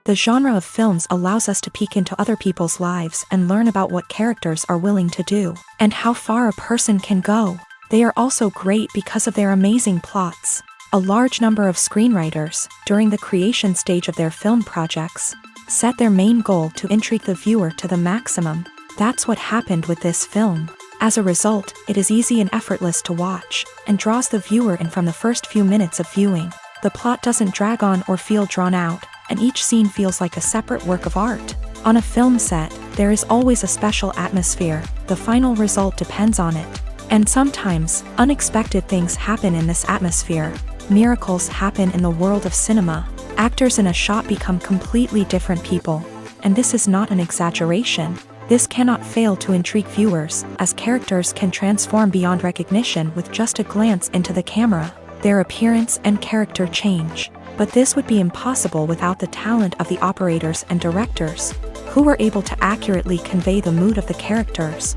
The genre of films allows us to peek into other people's lives and learn about what characters are willing to do, and how far a person can go. They are also great because of their amazing plots. A large number of screenwriters, during the creation stage of their film projects, set their main goal to intrigue the viewer to the maximum. That's what happened with this film. As a result, it is easy and effortless to watch, and draws the viewer in from the first few minutes of viewing. The plot doesn't drag on or feel drawn out, and each scene feels like a separate work of art. On a film set, there is always a special atmosphere. The final result depends on it. And sometimes, unexpected things happen in this atmosphere. Miracles happen in the world of cinema. Actors in a shot become completely different people. And this is not an exaggeration. This cannot fail to intrigue viewers, as characters can transform beyond recognition with just a glance into the camera. Their appearance and character change. But this would be impossible without the talent of the operators and directors, who were able to accurately convey the mood of the characters.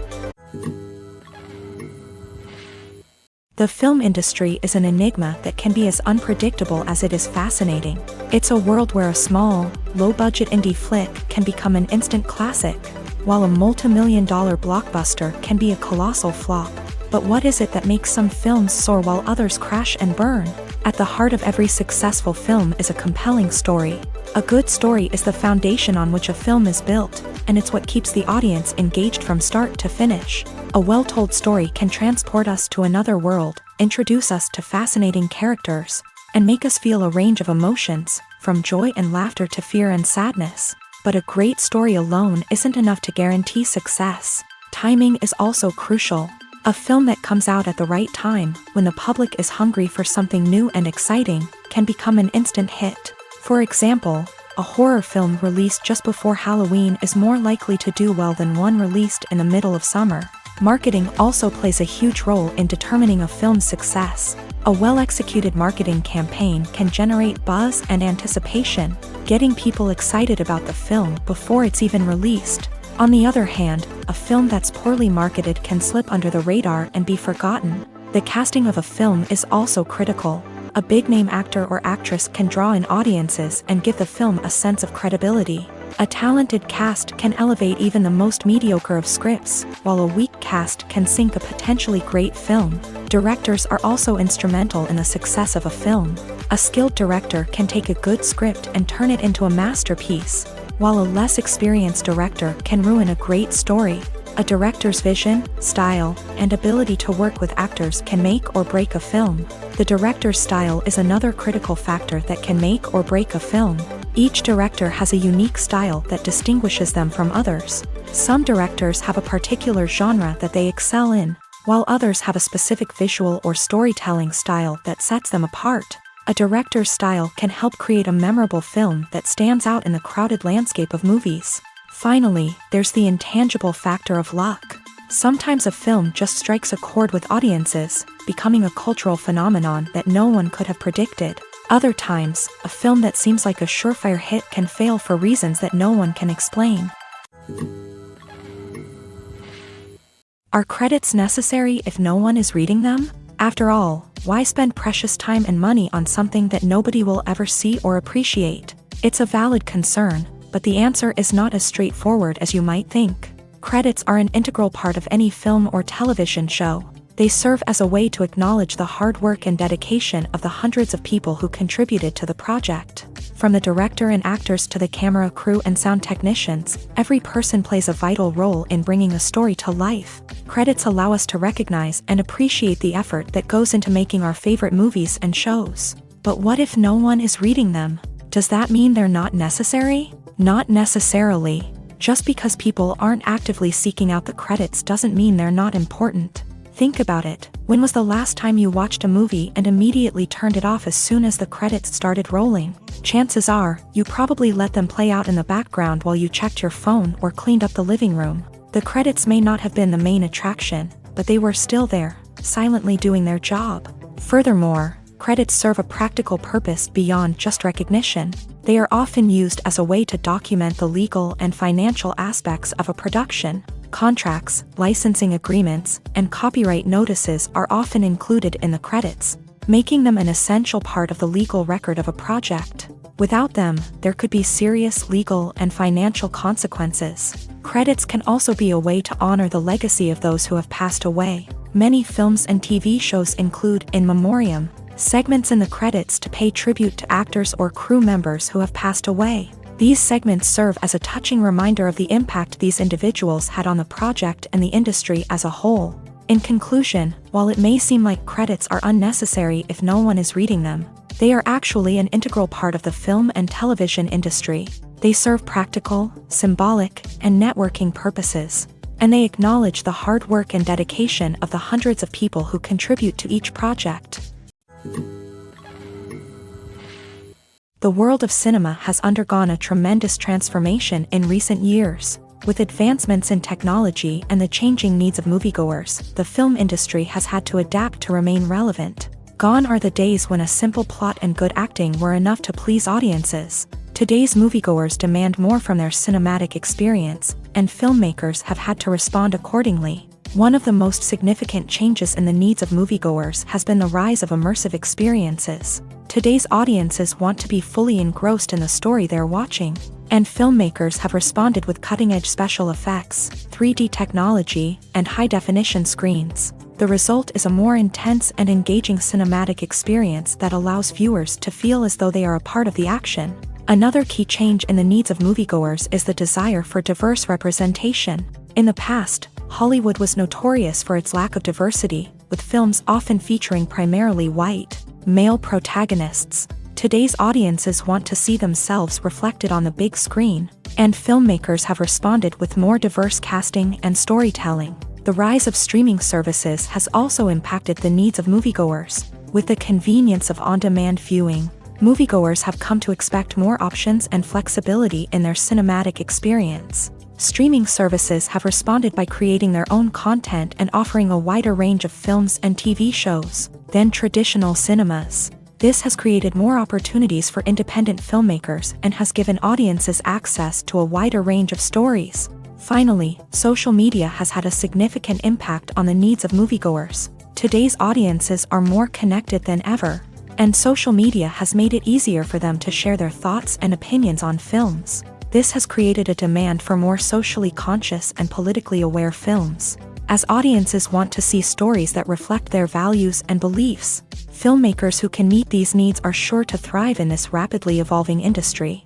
The film industry is an enigma that can be as unpredictable as it is fascinating. It's a world where a small, low-budget indie flick can become an instant classic, while a multi-million-dollar blockbuster can be a colossal flop. But what is it that makes some films soar while others crash and burn? At the heart of every successful film is a compelling story. A good story is the foundation on which a film is built, and it's what keeps the audience engaged from start to finish. A well-told story can transport us to another world, introduce us to fascinating characters, and make us feel a range of emotions, from joy and laughter to fear and sadness. But a great story alone isn't enough to guarantee success. Timing is also crucial. A film that comes out at the right time, when the public is hungry for something new and exciting, can become an instant hit. For example, a horror film released just before Halloween is more likely to do well than one released in the middle of summer. Marketing also plays a huge role in determining a film's success. A well-executed marketing campaign can generate buzz and anticipation, getting people excited about the film before it's even released. On the other hand, a film that's poorly marketed can slip under the radar and be forgotten. The casting of a film is also critical. A big-name actor or actress can draw in audiences and give the film a sense of credibility. A talented cast can elevate even the most mediocre of scripts, while a weak cast can sink a potentially great film. Directors are also instrumental in the success of a film. A skilled director can take a good script and turn it into a masterpiece, while a less experienced director can ruin a great story. A director's vision, style, and ability to work with actors can make or break a film. The director's style is another critical factor that can make or break a film. Each director has a unique style that distinguishes them from others. Some directors have a particular genre that they excel in, while others have a specific visual or storytelling style that sets them apart. A director's style can help create a memorable film that stands out in the crowded landscape of movies. Finally, there's the intangible factor of luck. Sometimes a film just strikes a chord with audiences, becoming a cultural phenomenon that no one could have predicted. Other times, a film that seems like a surefire hit can fail for reasons that no one can explain. Are credits necessary if no one is reading them? After all, why spend precious time and money on something that nobody will ever see or appreciate? It's a valid concern, but the answer is not as straightforward as you might think. Credits are an integral part of any film or television show. They serve as a way to acknowledge the hard work and dedication of the hundreds of people who contributed to the project. From the director and actors to the camera crew and sound technicians, every person plays a vital role in bringing a story to life. Credits allow us to recognize and appreciate the effort that goes into making our favorite movies and shows. But what if no one is reading them? Does that mean they're not necessary? Not necessarily. Just because people aren't actively seeking out the credits doesn't mean they're not important. Think about it. When was the last time you watched a movie and immediately turned it off as soon as the credits started rolling? Chances are, you probably let them play out in the background while you checked your phone or cleaned up the living room. The credits may not have been the main attraction, but they were still there, silently doing their job. Furthermore, credits serve a practical purpose beyond just recognition. They are often used as a way to document the legal and financial aspects of a production. Contracts, licensing agreements, and copyright notices are often included in the credits. making them an essential part of the legal record of a project. Without them, there could be serious legal and financial consequences. Credits can also be a way to honor the legacy of those who have passed away. Many films and TV shows include in memoriam segments in the credits to pay tribute to actors or crew members who have passed away. These segments serve as a touching reminder of the impact these individuals had on the project and the industry as a whole. In conclusion, while it may seem like credits are unnecessary if no one is reading them, they are actually an integral part of the film and television industry. They serve practical, symbolic, and networking purposes, and they acknowledge the hard work and dedication of the hundreds of people who contribute to each project. The world of cinema has undergone a tremendous transformation in recent years. With advancements in technology and the changing needs of moviegoers, the film industry has had to adapt to remain relevant. Gone are the days when a simple plot and good acting were enough to please audiences. Today's moviegoers demand more from their cinematic experience, and filmmakers have had to respond accordingly. One of the most significant changes in the needs of moviegoers has been the rise of immersive experiences. Today's audiences want to be fully engrossed in the story they're watching, and filmmakers have responded with cutting-edge special effects, 3D technology, and high-definition screens. The result is a more intense and engaging cinematic experience that allows viewers to feel as though they are a part of the action. Another key change in the needs of moviegoers is the desire for diverse representation. In the past, Hollywood was notorious for its lack of diversity, with films often featuring primarily white, male protagonists. Today's audiences want to see themselves reflected on the big screen, and filmmakers have responded with more diverse casting and storytelling. The rise of streaming services has also impacted the needs of moviegoers. With the convenience of on-demand viewing, moviegoers have come to expect more options and flexibility in their cinematic experience. Streaming services have responded by creating their own content and offering a wider range of films and TV shows than traditional cinemas. This has created more opportunities for independent filmmakers and has given audiences access to a wider range of stories. Finally, social media has had a significant impact on the needs of moviegoers. Today's audiences are more connected than ever, and social media has made it easier for them to share their thoughts and opinions on films. This has created a demand for more socially conscious and politically aware films. As audiences want to see stories that reflect their values and beliefs, filmmakers who can meet these needs are sure to thrive in this rapidly evolving industry.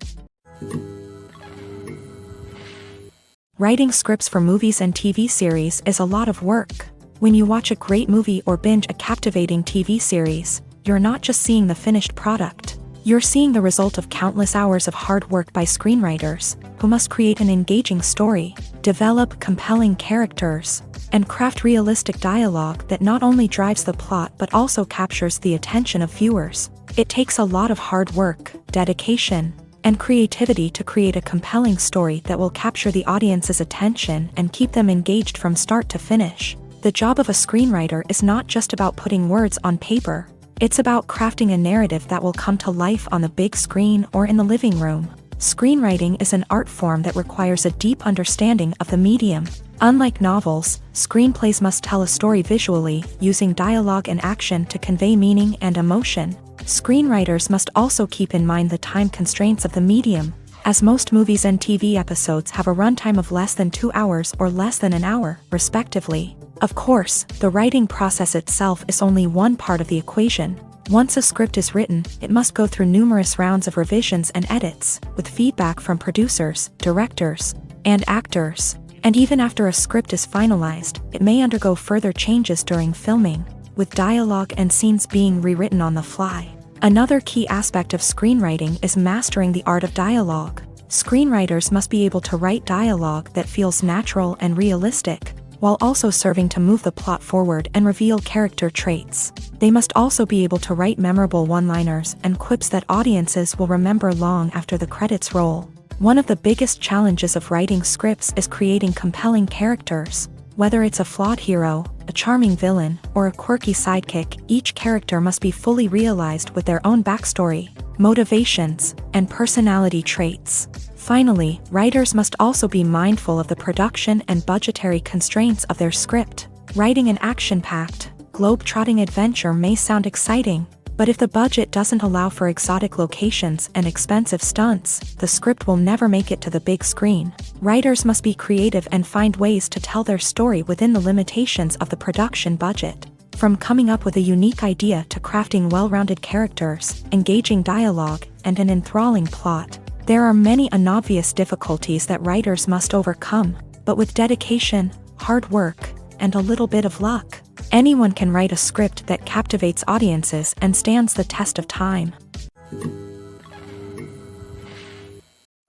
Writing scripts for movies and TV series is a lot of work. When you watch a great movie or binge a captivating TV series, you're not just seeing the finished product. You're seeing the result of countless hours of hard work by screenwriters, who must create an engaging story, develop compelling characters, and craft realistic dialogue that not only drives the plot but also captures the attention of viewers. It takes a lot of hard work, dedication, and creativity to create a compelling story that will capture the audience's attention and keep them engaged from start to finish. The job of a screenwriter is not just about putting words on paper. It's about crafting a narrative that will come to life on the big screen or in the living room. Screenwriting is an art form that requires a deep understanding of the medium. Unlike novels, screenplays must tell a story visually, using dialogue and action to convey meaning and emotion. Screenwriters must also keep in mind the time constraints of the medium, as most movies and TV episodes have a runtime of less than 2 hours or less than an hour, respectively. Of course, the writing process itself is only one part of the equation. Once a script is written, it must go through numerous rounds of revisions and edits, with feedback from producers, directors, and actors. And even after a script is finalized, it may undergo further changes during filming, with dialogue and scenes being rewritten on the fly. Another key aspect of screenwriting is mastering the art of dialogue. Screenwriters must be able to write dialogue that feels natural and realistic, while also serving to move the plot forward and reveal character traits. They must also be able to write memorable one-liners and quips that audiences will remember long after the credits roll. One of the biggest challenges of writing scripts is creating compelling characters. Whether it's a flawed hero, a charming villain, or a quirky sidekick, each character must be fully realized with their own backstory, motivations, and personality traits. Finally, writers must also be mindful of the production and budgetary constraints of their script. Writing an action-packed, globe-trotting adventure may sound exciting, but if the budget doesn't allow for exotic locations and expensive stunts, the script will never make it to the big screen. Writers must be creative and find ways to tell their story within the limitations of the production budget. From coming up with a unique idea to crafting well-rounded characters, engaging dialogue, and an enthralling plot, there are many unobvious difficulties that writers must overcome, but with dedication, hard work, and a little bit of luck, anyone can write a script that captivates audiences and stands the test of time.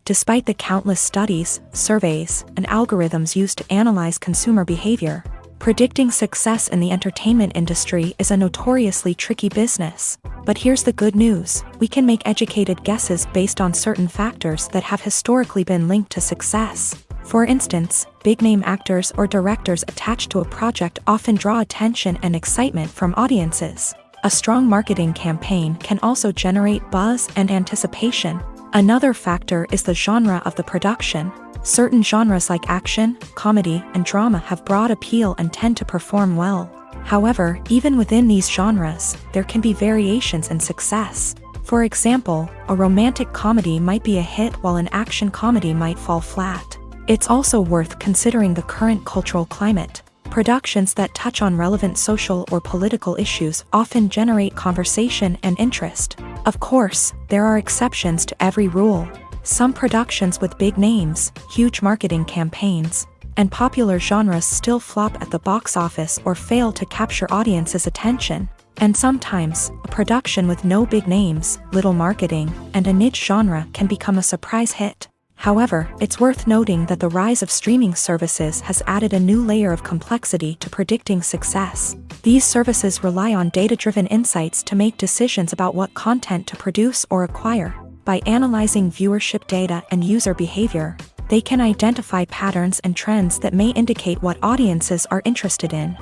Despite the countless studies, surveys, and algorithms used to analyze consumer behavior, predicting success in the entertainment industry is a notoriously tricky business. But here's the good news: we can make educated guesses based on certain factors that have historically been linked to success. For instance, big-name actors or directors attached to a project often draw attention and excitement from audiences. A strong marketing campaign can also generate buzz and anticipation. Another factor is the genre of the production. Certain genres like action, comedy, and drama have broad appeal and tend to perform well. However, even within these genres, there can be variations in success. For example, a romantic comedy might be a hit while an action comedy might fall flat. It's also worth considering the current cultural climate. Productions that touch on relevant social or political issues often generate conversation and interest. Of course, there are exceptions to every rule. Some productions with big names, huge marketing campaigns, and popular genres still flop at the box office or fail to capture audiences' attention. And sometimes, a production with no big names, little marketing, and a niche genre can become a surprise hit. However, it's worth noting that the rise of streaming services has added a new layer of complexity to predicting success. These services rely on data-driven insights to make decisions about what content to produce or acquire. By analyzing viewership data and user behavior, they can identify patterns and trends that may indicate what audiences are interested in.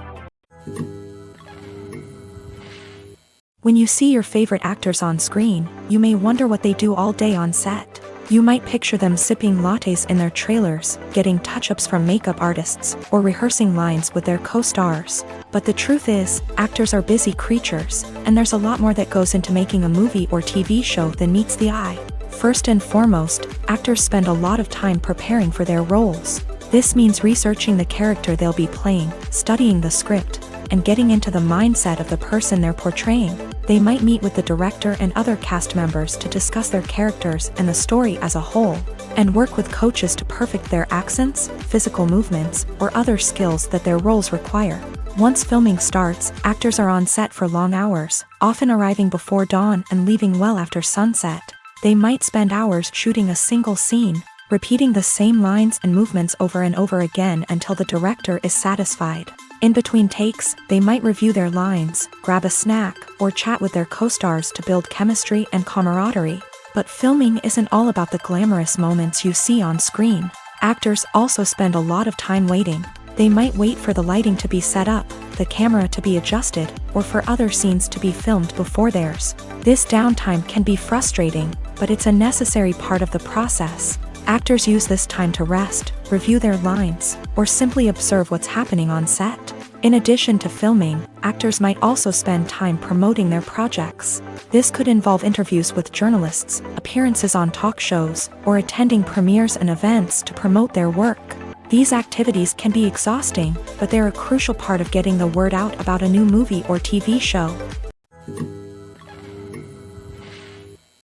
When you see your favorite actors on screen, you may wonder what they do all day on set. You might picture them sipping lattes in their trailers, getting touch-ups from makeup artists, or rehearsing lines with their co-stars. But the truth is, actors are busy creatures, and there's a lot more that goes into making a movie or TV show than meets the eye. First and foremost, actors spend a lot of time preparing for their roles. This means researching the character they'll be playing, studying the script, and getting into the mindset of the person they're portraying. They might meet with the director and other cast members to discuss their characters and the story as a whole, and work with coaches to perfect their accents, physical movements, or other skills that their roles require. Once filming starts, actors are on set for long hours, often arriving before dawn and leaving well after sunset. They might spend hours shooting a single scene, repeating the same lines and movements over and over again until the director is satisfied. In between takes, they might review their lines, grab a snack, or chat with their co-stars to build chemistry and camaraderie. But filming isn't all about the glamorous moments you see on screen. Actors also spend a lot of time waiting. They might wait for the lighting to be set up, the camera to be adjusted, or for other scenes to be filmed before theirs. This downtime can be frustrating, but it's a necessary part of the process. Actors use this time to rest, review their lines, or simply observe what's happening on set. In addition to filming, actors might also spend time promoting their projects. This could involve interviews with journalists, appearances on talk shows, or attending premieres and events to promote their work. These activities can be exhausting, but they're a crucial part of getting the word out about a new movie or TV show.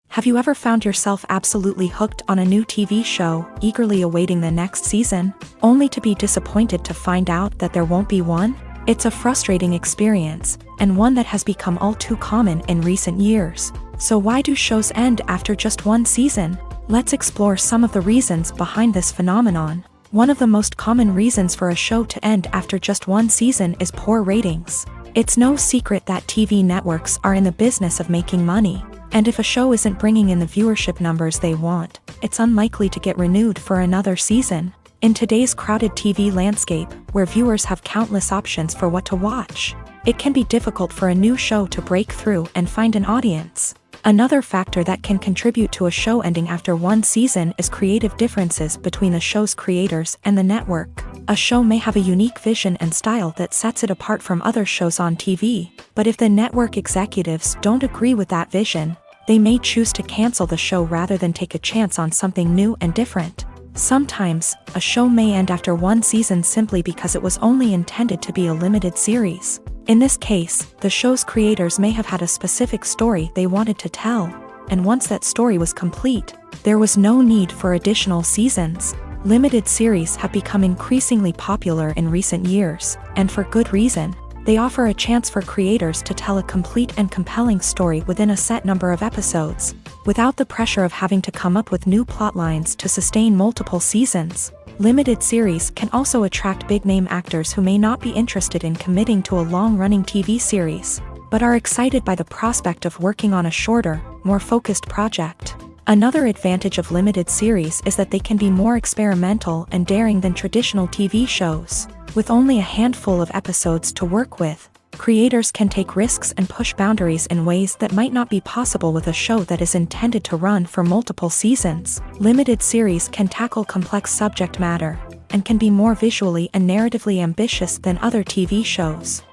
Have you ever found yourself absolutely hooked on a new TV show, eagerly awaiting the next season, only to be disappointed to find out that there won't be one? It's a frustrating experience, and one that has become all too common in recent years. So why do shows end after just one season? Let's explore some of the reasons behind this phenomenon. One of the most common reasons for a show to end after just one season is poor ratings. It's no secret that TV networks are in the business of making money. And if a show isn't bringing in the viewership numbers they want, it's unlikely to get renewed for another season. In today's crowded TV landscape, where viewers have countless options for what to watch, it can be difficult for a new show to break through and find an audience. Another factor that can contribute to a show ending after one season is creative differences between the show's creators and the network. A show may have a unique vision and style that sets it apart from other shows on TV, but if the network executives don't agree with that vision, they may choose to cancel the show rather than take a chance on something new and different. Sometimes, a show may end after one season simply because it was only intended to be a limited series. In this case, the show's creators may have had a specific story they wanted to tell, and once that story was complete, there was no need for additional seasons. Limited series have become increasingly popular in recent years, and for good reason. They offer a chance for creators to tell a complete and compelling story within a set number of episodes, without the pressure of having to come up with new plotlines to sustain multiple seasons. Limited series can also attract big-name actors who may not be interested in committing to a long-running TV series, but are excited by the prospect of working on a shorter, more focused project. Another advantage of limited series is that they can be more experimental and daring than traditional TV shows. With only a handful of episodes to work with, creators can take risks and push boundaries in ways that might not be possible with a show that is intended to run for multiple seasons. Limited series can tackle complex subject matter, and can be more visually and narratively ambitious than other TV shows.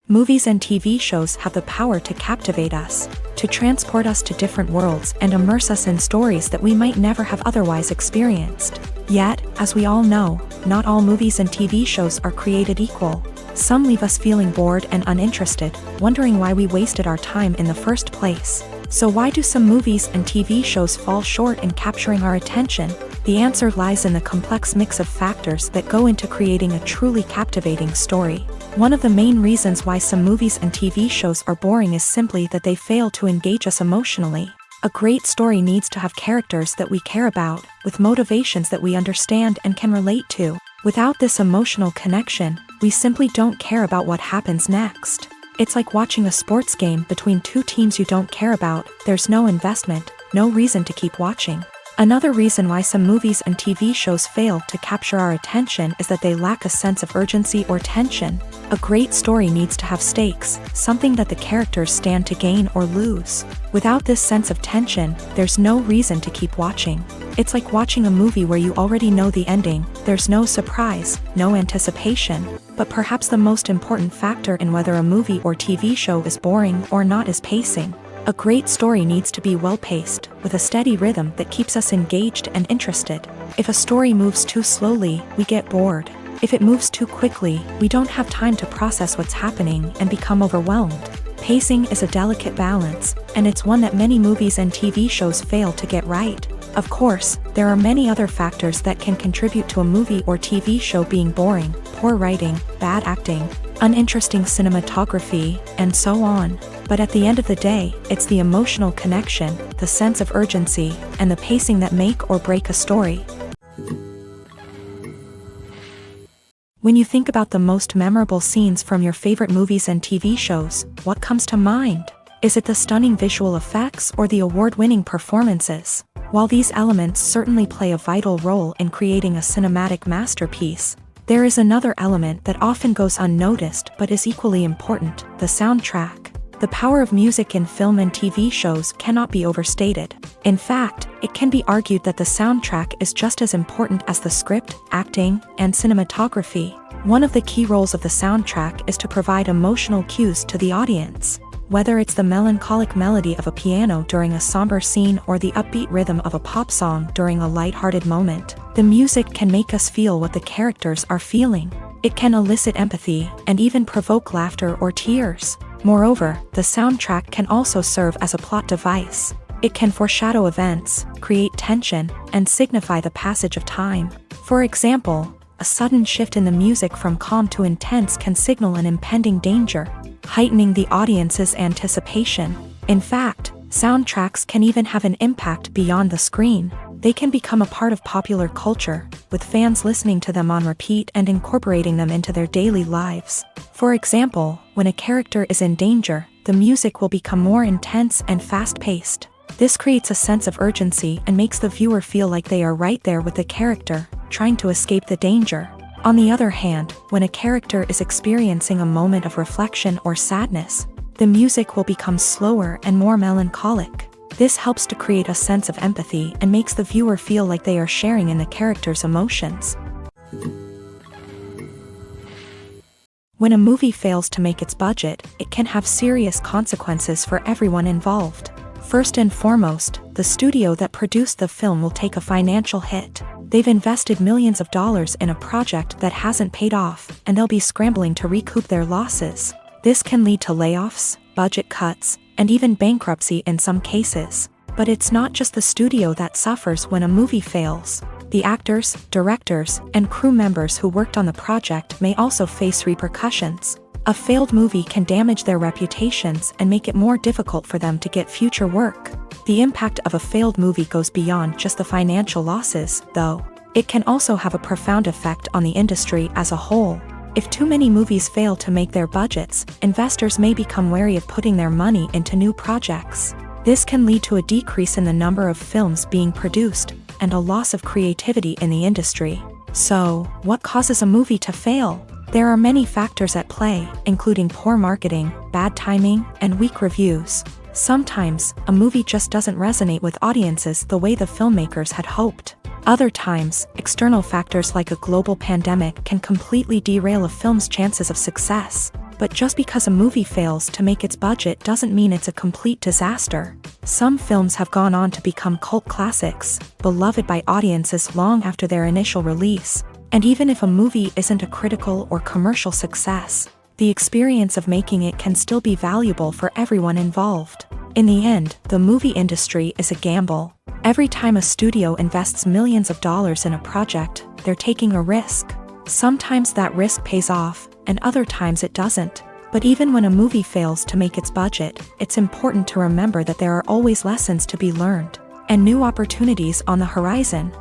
Movies and TV shows have the power to captivate us, to transport us to different worlds and immerse us in stories that we might never have otherwise experienced. Yet, as we all know, not all movies and TV shows are created equal. Some leave us feeling bored and uninterested, wondering why we wasted our time in the first place. So why do some movies and TV shows fall short in capturing our attention? The answer lies in the complex mix of factors that go into creating a truly captivating story. One of the main reasons why some movies and TV shows are boring is simply that they fail to engage us emotionally. A great story needs to have characters that we care about, with motivations that we understand and can relate to. Without this emotional connection, we simply don't care about what happens next. It's like watching a sports game between two teams you don't care about. There's no investment, no reason to keep watching. Another reason why some movies and TV shows fail to capture our attention is that they lack a sense of urgency or tension. A great story needs to have stakes, something that the characters stand to gain or lose. Without this sense of tension, there's no reason to keep watching. It's like watching a movie where you already know the ending. There's no surprise, no anticipation. But perhaps the most important factor in whether a movie or TV show is boring or not is pacing. A great story needs to be well-paced, with a steady rhythm that keeps us engaged and interested. If a story moves too slowly, we get bored. If it moves too quickly, we don't have time to process what's happening and become overwhelmed. Pacing is a delicate balance, and it's one that many movies and TV shows fail to get right. Of course, there are many other factors that can contribute to a movie or TV show being boring: poor writing, bad acting, uninteresting cinematography, and so on. But at the end of the day, it's the emotional connection, the sense of urgency, and the pacing that make or break a story. When you think about the most memorable scenes from your favorite movies and TV shows, what comes to mind? Is it the stunning visual effects or the award-winning performances? While these elements certainly play a vital role in creating a cinematic masterpiece, there is another element that often goes unnoticed but is equally important: the soundtrack. The power of music in film and TV shows cannot be overstated. In fact, it can be argued that the soundtrack is just as important as the script, acting, and cinematography. One of the key roles of the soundtrack is to provide emotional cues to the audience. Whether it's the melancholic melody of a piano during a somber scene or the upbeat rhythm of a pop song during a lighthearted moment, the music can make us feel what the characters are feeling. It can elicit empathy and even provoke laughter or tears. Moreover, the soundtrack can also serve as a plot device. It can foreshadow events, create tension, and signify the passage of time. For example, a sudden shift in the music from calm to intense can signal an impending danger, heightening the audience's anticipation. In fact, soundtracks can even have an impact beyond the screen. They can become a part of popular culture, with fans listening to them on repeat and incorporating them into their daily lives. For example, when a character is in danger, the music will become more intense and fast-paced. This creates a sense of urgency and makes the viewer feel like they are right there with the character, trying to escape the danger. On the other hand, when a character is experiencing a moment of reflection or sadness, the music will become slower and more melancholic. This helps to create a sense of empathy and makes the viewer feel like they are sharing in the character's emotions. When a movie fails to make its budget, it can have serious consequences for everyone involved. First and foremost, the studio that produced the film will take a financial hit. They've invested millions of dollars in a project that hasn't paid off, and they'll be scrambling to recoup their losses. This can lead to layoffs, budget cuts, and even bankruptcy in some cases. But it's not just the studio that suffers when a movie fails. The actors, directors, and crew members who worked on the project may also face repercussions. A failed movie can damage their reputations and make it more difficult for them to get future work. The impact of a failed movie goes beyond just the financial losses, though. It can also have a profound effect on the industry as a whole. If too many movies fail to make their budgets, investors may become wary of putting their money into new projects. This can lead to a decrease in the number of films being produced, and a loss of creativity in the industry. So, what causes a movie to fail? There are many factors at play, including poor marketing, bad timing, and weak reviews. Sometimes, a movie just doesn't resonate with audiences the way the filmmakers had hoped. Other times, external factors like a global pandemic can completely derail a film's chances of success. But just because a movie fails to make its budget doesn't mean it's a complete disaster. Some films have gone on to become cult classics, beloved by audiences long after their initial release. And even if a movie isn't a critical or commercial success, the experience of making it can still be valuable for everyone involved. In the end, the movie industry is a gamble. Every time a studio invests millions of dollars in a project, they're taking a risk. Sometimes that risk pays off, and other times it doesn't. But even when a movie fails to make its budget, it's important to remember that there are always lessons to be learned, and new opportunities on the horizon.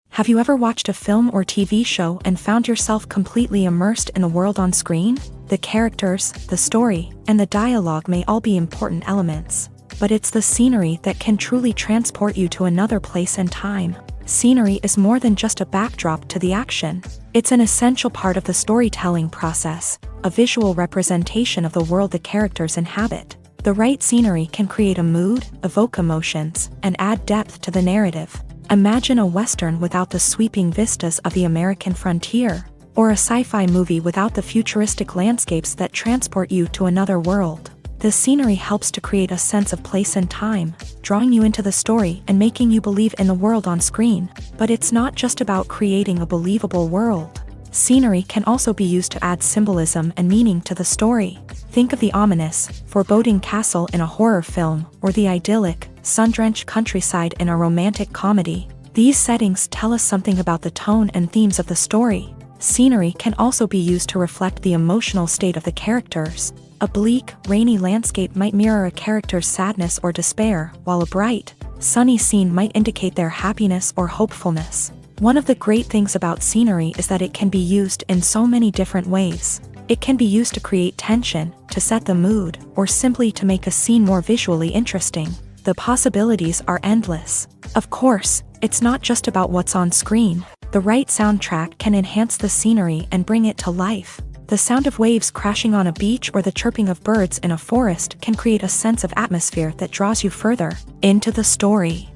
Have you ever watched a film or TV show and found yourself completely immersed in the world on screen? The characters, the story, and the dialogue may all be important elements, but it's the scenery that can truly transport you to another place and time. Scenery is more than just a backdrop to the action. It's an essential part of the storytelling process, a visual representation of the world the characters inhabit. The right scenery can create a mood, evoke emotions, and add depth to the narrative. Imagine a Western without the sweeping vistas of the American frontier, or a sci-fi movie without the futuristic landscapes that transport you to another world. The scenery helps to create a sense of place and time, drawing you into the story and making you believe in the world on screen. But it's not just about creating a believable world. Scenery can also be used to add symbolism and meaning to the story. Think of the ominous, foreboding castle in a horror film, or the idyllic, sun-drenched countryside in a romantic comedy. These settings tell us something about the tone and themes of the story. Scenery can also be used to reflect the emotional state of the characters. A bleak, rainy landscape might mirror a character's sadness or despair, while a bright, sunny scene might indicate their happiness or hopefulness. One of the great things about scenery is that it can be used in so many different ways. It can be used to create tension, to set the mood, or simply to make a scene more visually interesting. The possibilities are endless. Of course, it's not just about what's on screen. The right soundtrack can enhance the scenery and bring it to life. The sound of waves crashing on a beach or the chirping of birds in a forest can create a sense of atmosphere that draws you further into the story.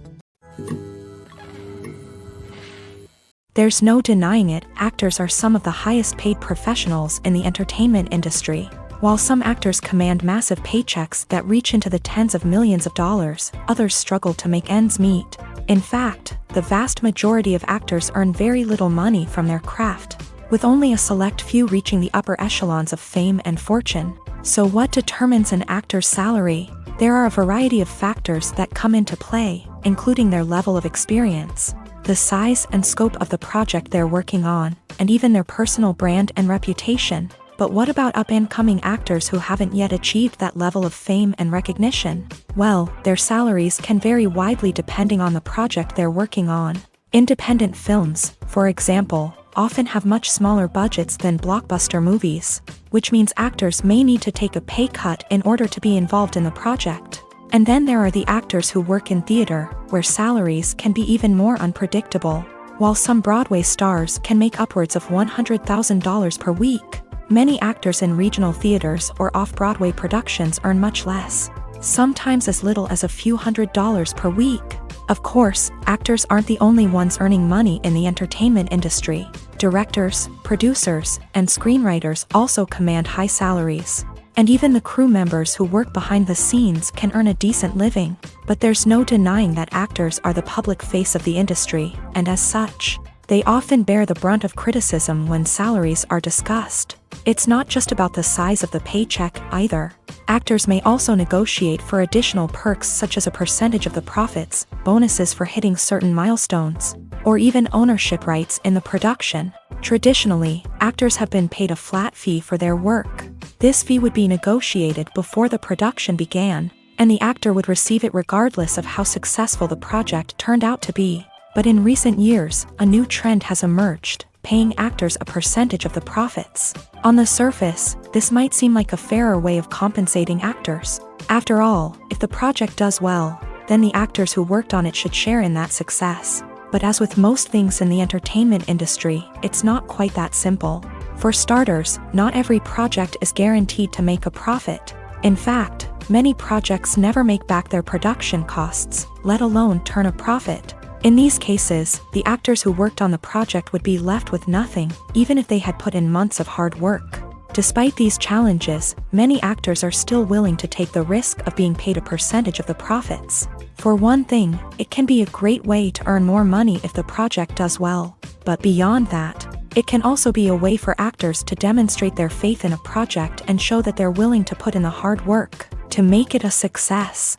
There's no denying it, actors are some of the highest paid professionals in the entertainment industry. While some actors command massive paychecks that reach into the tens of millions of dollars, others struggle to make ends meet. In fact, the vast majority of actors earn very little money from their craft, with only a select few reaching the upper echelons of fame and fortune. So what determines an actor's salary? There are a variety of factors that come into play, including their level of experience, the size and scope of the project they're working on, and even their personal brand and reputation. But what about up-and-coming actors who haven't yet achieved that level of fame and recognition? Well, their salaries can vary widely depending on the project they're working on. Independent films, for example, often have much smaller budgets than blockbuster movies, which means actors may need to take a pay cut in order to be involved in the project. And then there are the actors who work in theater, where salaries can be even more unpredictable. While some Broadway stars can make upwards of $100,000 per week, Many actors in regional theaters or off-Broadway productions earn much less, sometimes as little as a few $100s per week. Of course, actors aren't the only ones earning money in the entertainment industry. Directors, producers, and screenwriters also command high salaries. And even the crew members who work behind the scenes can earn a decent living. But there's no denying that actors are the public face of the industry, and as such, they often bear the brunt of criticism when salaries are discussed. It's not just about the size of the paycheck, either. Actors may also negotiate for additional perks such as a percentage of the profits, bonuses for hitting certain milestones, or even ownership rights in the production. Traditionally, actors have been paid a flat fee for their work. This fee would be negotiated before the production began, and the actor would receive it regardless of how successful the project turned out to be. But in recent years, a new trend has emerged, paying actors a percentage of the profits. On the surface, this might seem like a fairer way of compensating actors. After all, if the project does well, then the actors who worked on it should share in that success. But as with most things in the entertainment industry, it's not quite that simple. For starters, not every project is guaranteed to make a profit. In fact, many projects never make back their production costs, let alone turn a profit. In these cases, the actors who worked on the project would be left with nothing, even if they had put in months of hard work. Despite these challenges, many actors are still willing to take the risk of being paid a percentage of the profits. For one thing, it can be a great way to earn more money if the project does well. But beyond that, it can also be a way for actors to demonstrate their faith in a project and show that they're willing to put in the hard work to make it a success.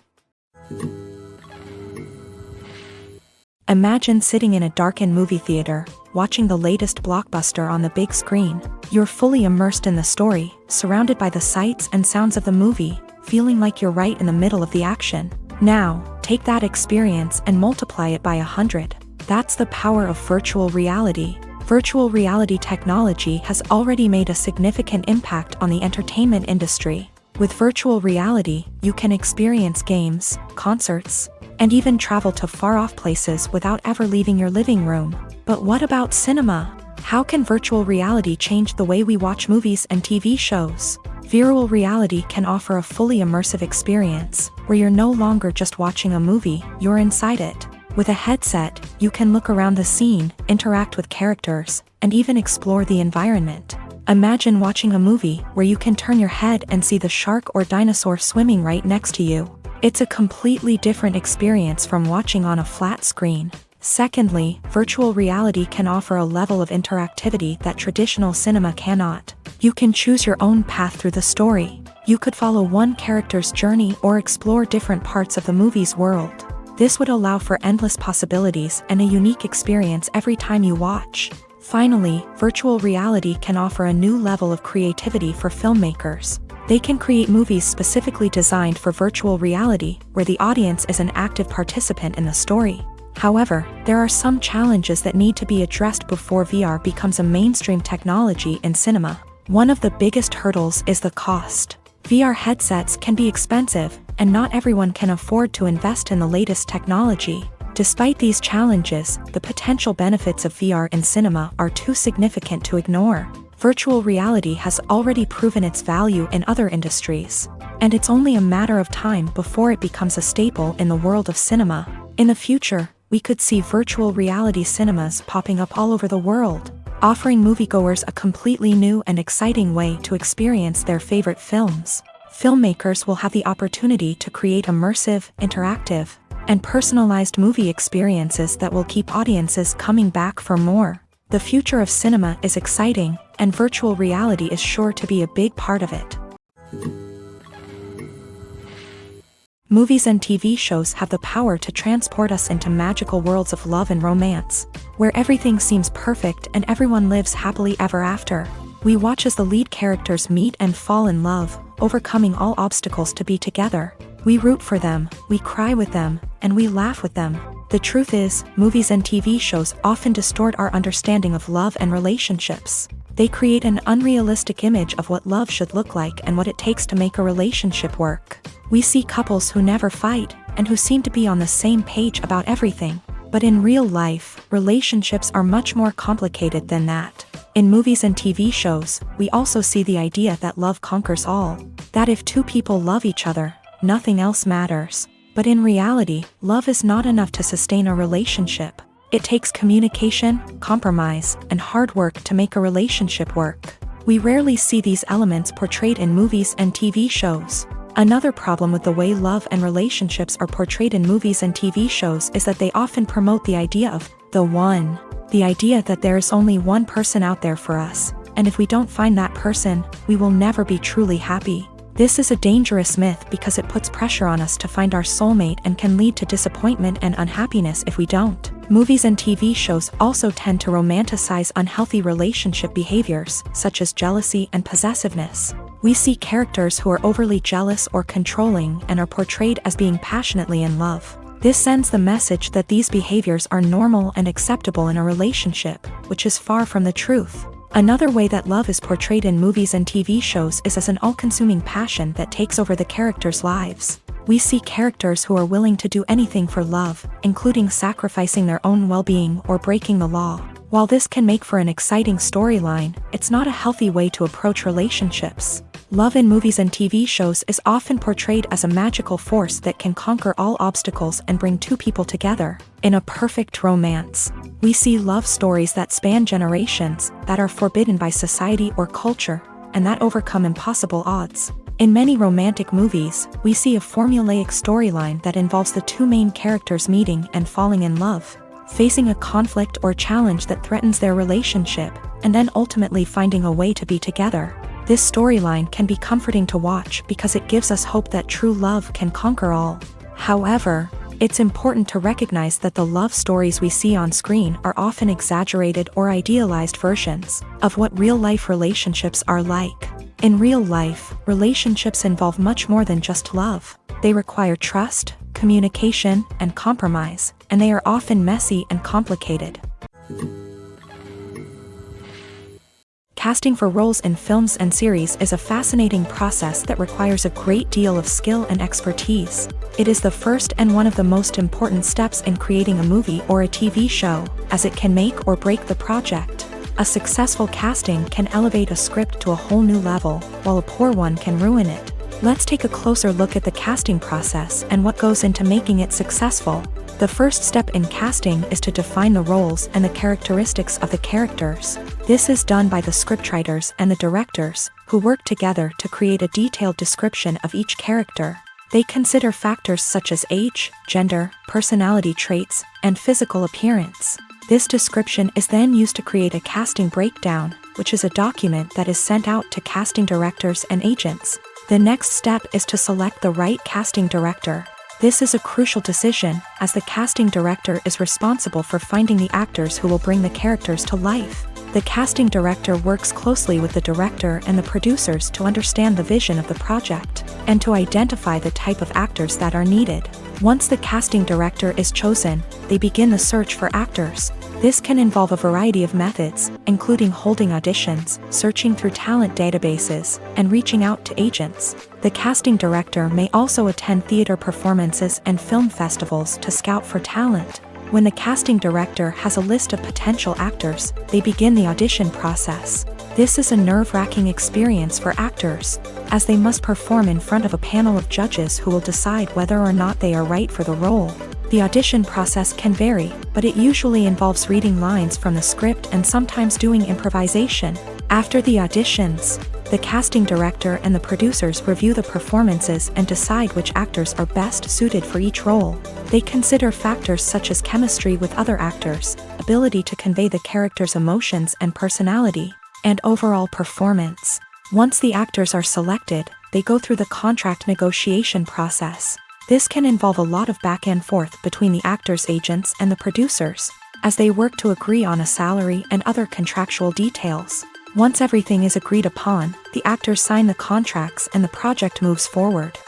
Imagine sitting in a darkened movie theater, watching the latest blockbuster on the big screen. You're fully immersed in the story, surrounded by the sights and sounds of the movie, feeling like you're right in the middle of the action. Now, take that experience and multiply it by 100. That's the power of virtual reality. Virtual reality technology has already made a significant impact on the entertainment industry. With virtual reality, you can experience games, concerts, and even travel to far-off places without ever leaving your living room. But what about cinema? How can virtual reality change the way we watch movies and TV shows? Virtual reality can offer a fully immersive experience, where you're no longer just watching a movie, you're inside it. With a headset, you can look around the scene, interact with characters, and even explore the environment. Imagine watching a movie where you can turn your head and see the shark or dinosaur swimming right next to you. It's a completely different experience from watching on a flat screen. Secondly, virtual reality can offer a level of interactivity that traditional cinema cannot. You can choose your own path through the story. You could follow one character's journey or explore different parts of the movie's world. This would allow for endless possibilities and a unique experience every time you watch. Finally, virtual reality can offer a new level of creativity for filmmakers. They can create movies specifically designed for virtual reality, where the audience is an active participant in the story. However, there are some challenges that need to be addressed before VR becomes a mainstream technology in cinema. One of the biggest hurdles is the cost. VR headsets can be expensive, and not everyone can afford to invest in the latest technology. Despite these challenges, the potential benefits of VR in cinema are too significant to ignore. Virtual reality has already proven its value in other industries, and it's only a matter of time before it becomes a staple in the world of cinema. In the future, we could see virtual reality cinemas popping up all over the world, offering moviegoers a completely new and exciting way to experience their favorite films. Filmmakers will have the opportunity to create immersive, interactive, and personalized movie experiences that will keep audiences coming back for more. The future of cinema is exciting, and virtual reality is sure to be a big part of it. Movies and TV shows have the power to transport us into magical worlds of love and romance, where everything seems perfect and everyone lives happily ever after. We watch as the lead characters meet and fall in love, overcoming all obstacles to be together. We root for them, we cry with them, and we laugh with them. The truth is, movies and TV shows often distort our understanding of love and relationships. They create an unrealistic image of what love should look like and what it takes to make a relationship work. We see couples who never fight, and who seem to be on the same page about everything. But in real life, relationships are much more complicated than that. In movies and TV shows, we also see the idea that love conquers all, that if two people love each other, nothing else matters. But in reality, love is not enough to sustain a relationship. It takes communication, compromise, and hard work to make a relationship work. We rarely see these elements portrayed in movies and TV shows. Another problem with the way love and relationships are portrayed in movies and TV shows is that they often promote the idea of the one. The idea that there is only one person out there for us, and if we don't find that person, we will never be truly happy. This is a dangerous myth because it puts pressure on us to find our soulmate and can lead to disappointment and unhappiness if we don't. Movies and TV shows also tend to romanticize unhealthy relationship behaviors, such as jealousy and possessiveness. We see characters who are overly jealous or controlling and are portrayed as being passionately in love. This sends the message that these behaviors are normal and acceptable in a relationship, which is far from the truth. Another way that love is portrayed in movies and TV shows is as an all-consuming passion that takes over the characters' lives. We see characters who are willing to do anything for love, including sacrificing their own well-being or breaking the law. While this can make for an exciting storyline, it's not a healthy way to approach relationships. Love in movies and TV shows is often portrayed as a magical force that can conquer all obstacles and bring two people together. In a perfect romance, we see love stories that span generations, that are forbidden by society or culture, and that overcome impossible odds. In many romantic movies, we see a formulaic storyline that involves the two main characters meeting and falling in love, facing a conflict or challenge that threatens their relationship, and then ultimately finding a way to be together. This storyline can be comforting to watch because it gives us hope that true love can conquer all. However, it's important to recognize that the love stories we see on screen are often exaggerated or idealized versions of what real-life relationships are like. In real life, relationships involve much more than just love. They require trust, communication, and compromise, and they are often messy and complicated. Casting for roles in films and series is a fascinating process that requires a great deal of skill and expertise. It is the first and one of the most important steps in creating a movie or a TV show, as it can make or break the project. A successful casting can elevate a script to a whole new level, while a poor one can ruin it. Let's take a closer look at the casting process and what goes into making it successful. The first step in casting is to define the roles and the characteristics of the characters. This is done by the scriptwriters and the directors, who work together to create a detailed description of each character. They consider factors such as age, gender, personality traits, and physical appearance. This description is then used to create a casting breakdown, which is a document that is sent out to casting directors and agents. The next step is to select the right casting director. This is a crucial decision, as the casting director is responsible for finding the actors who will bring the characters to life. The casting director works closely with the director and the producers to understand the vision of the project, and to identify the type of actors that are needed. Once the casting director is chosen, they begin the search for actors. This can involve a variety of methods, including holding auditions, searching through talent databases, and reaching out to agents. The casting director may also attend theater performances and film festivals to scout for talent. When the casting director has a list of potential actors, they begin the audition process. This is a nerve-wracking experience for actors, as they must perform in front of a panel of judges who will decide whether or not they are right for the role. The audition process can vary, but it usually involves reading lines from the script and sometimes doing improvisation. After the auditions, the casting director and the producers review the performances and decide which actors are best suited for each role. They consider factors such as chemistry with other actors, ability to convey the character's emotions and personality, and overall performance. Once the actors are selected, they go through the contract negotiation process. This can involve a lot of back and forth between the actors' agents and the producers, as they work to agree on a salary and other contractual details. Once everything is agreed upon, the actors sign the contracts and the project moves forward.